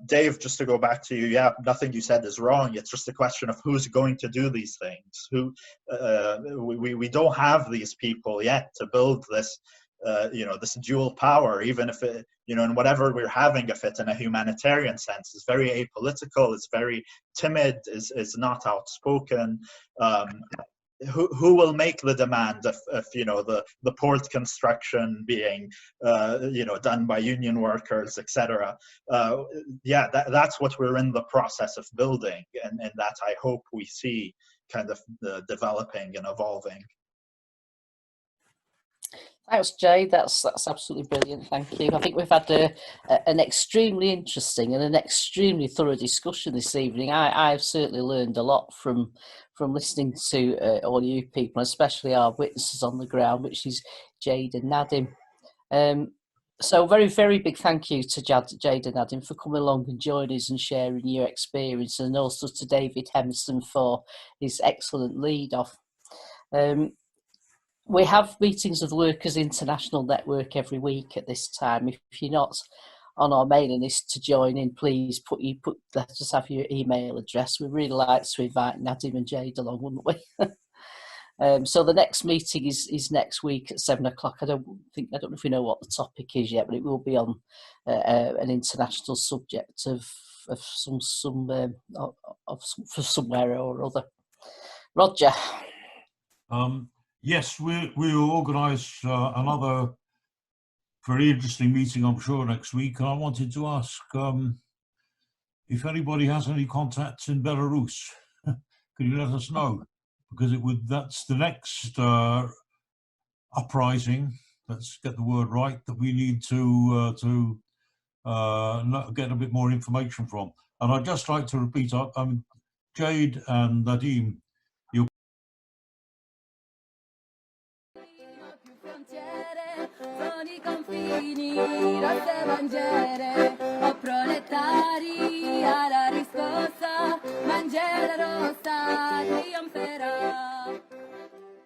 Dave, just to go back to you, nothing you said is wrong. It's just a question of who's going to do these things. We don't have these people yet to build this this dual power, even if it, and whatever we're having of it in a humanitarian sense is very apolitical, it's very timid, is not outspoken. Who will make the demand of the port construction being done by union workers, etc. That's what we're in the process of building, and that I hope we see kind of developing and evolving. Thanks, Jay. That's absolutely brilliant. Thank you. I think we've had an extremely interesting and an extremely thorough discussion this evening. I've certainly learned a lot from listening to all you people, especially our witnesses on the ground, which is Jade and Nadim. So very, very big thank you to Jade and Nadim for coming along and joining us and sharing your experience, and also to David Hemson for his excellent lead off. We have meetings of the Workers' International Network every week at this time. If you're not on our mailing list to join in, please let us have your email address. We'd really like to invite Nadim and Jade along, wouldn't we? So the next meeting is next week at 7 o'clock. I don't know if we know what the topic is yet, but it will be on an international subject of for somewhere or other. Roger. Yes, we will organise another very interesting meeting, I'm sure, next week. And I wanted to ask if anybody has any contacts in Belarus. Can you let us know? Because that's the next uprising. Let's get the word right, that we need to get a bit more information from. And I'd just like to repeat, Jade and Nadim, sono I confini, rosse bandiere, o proletari alla riscossa, bandiera rossa, trionferà.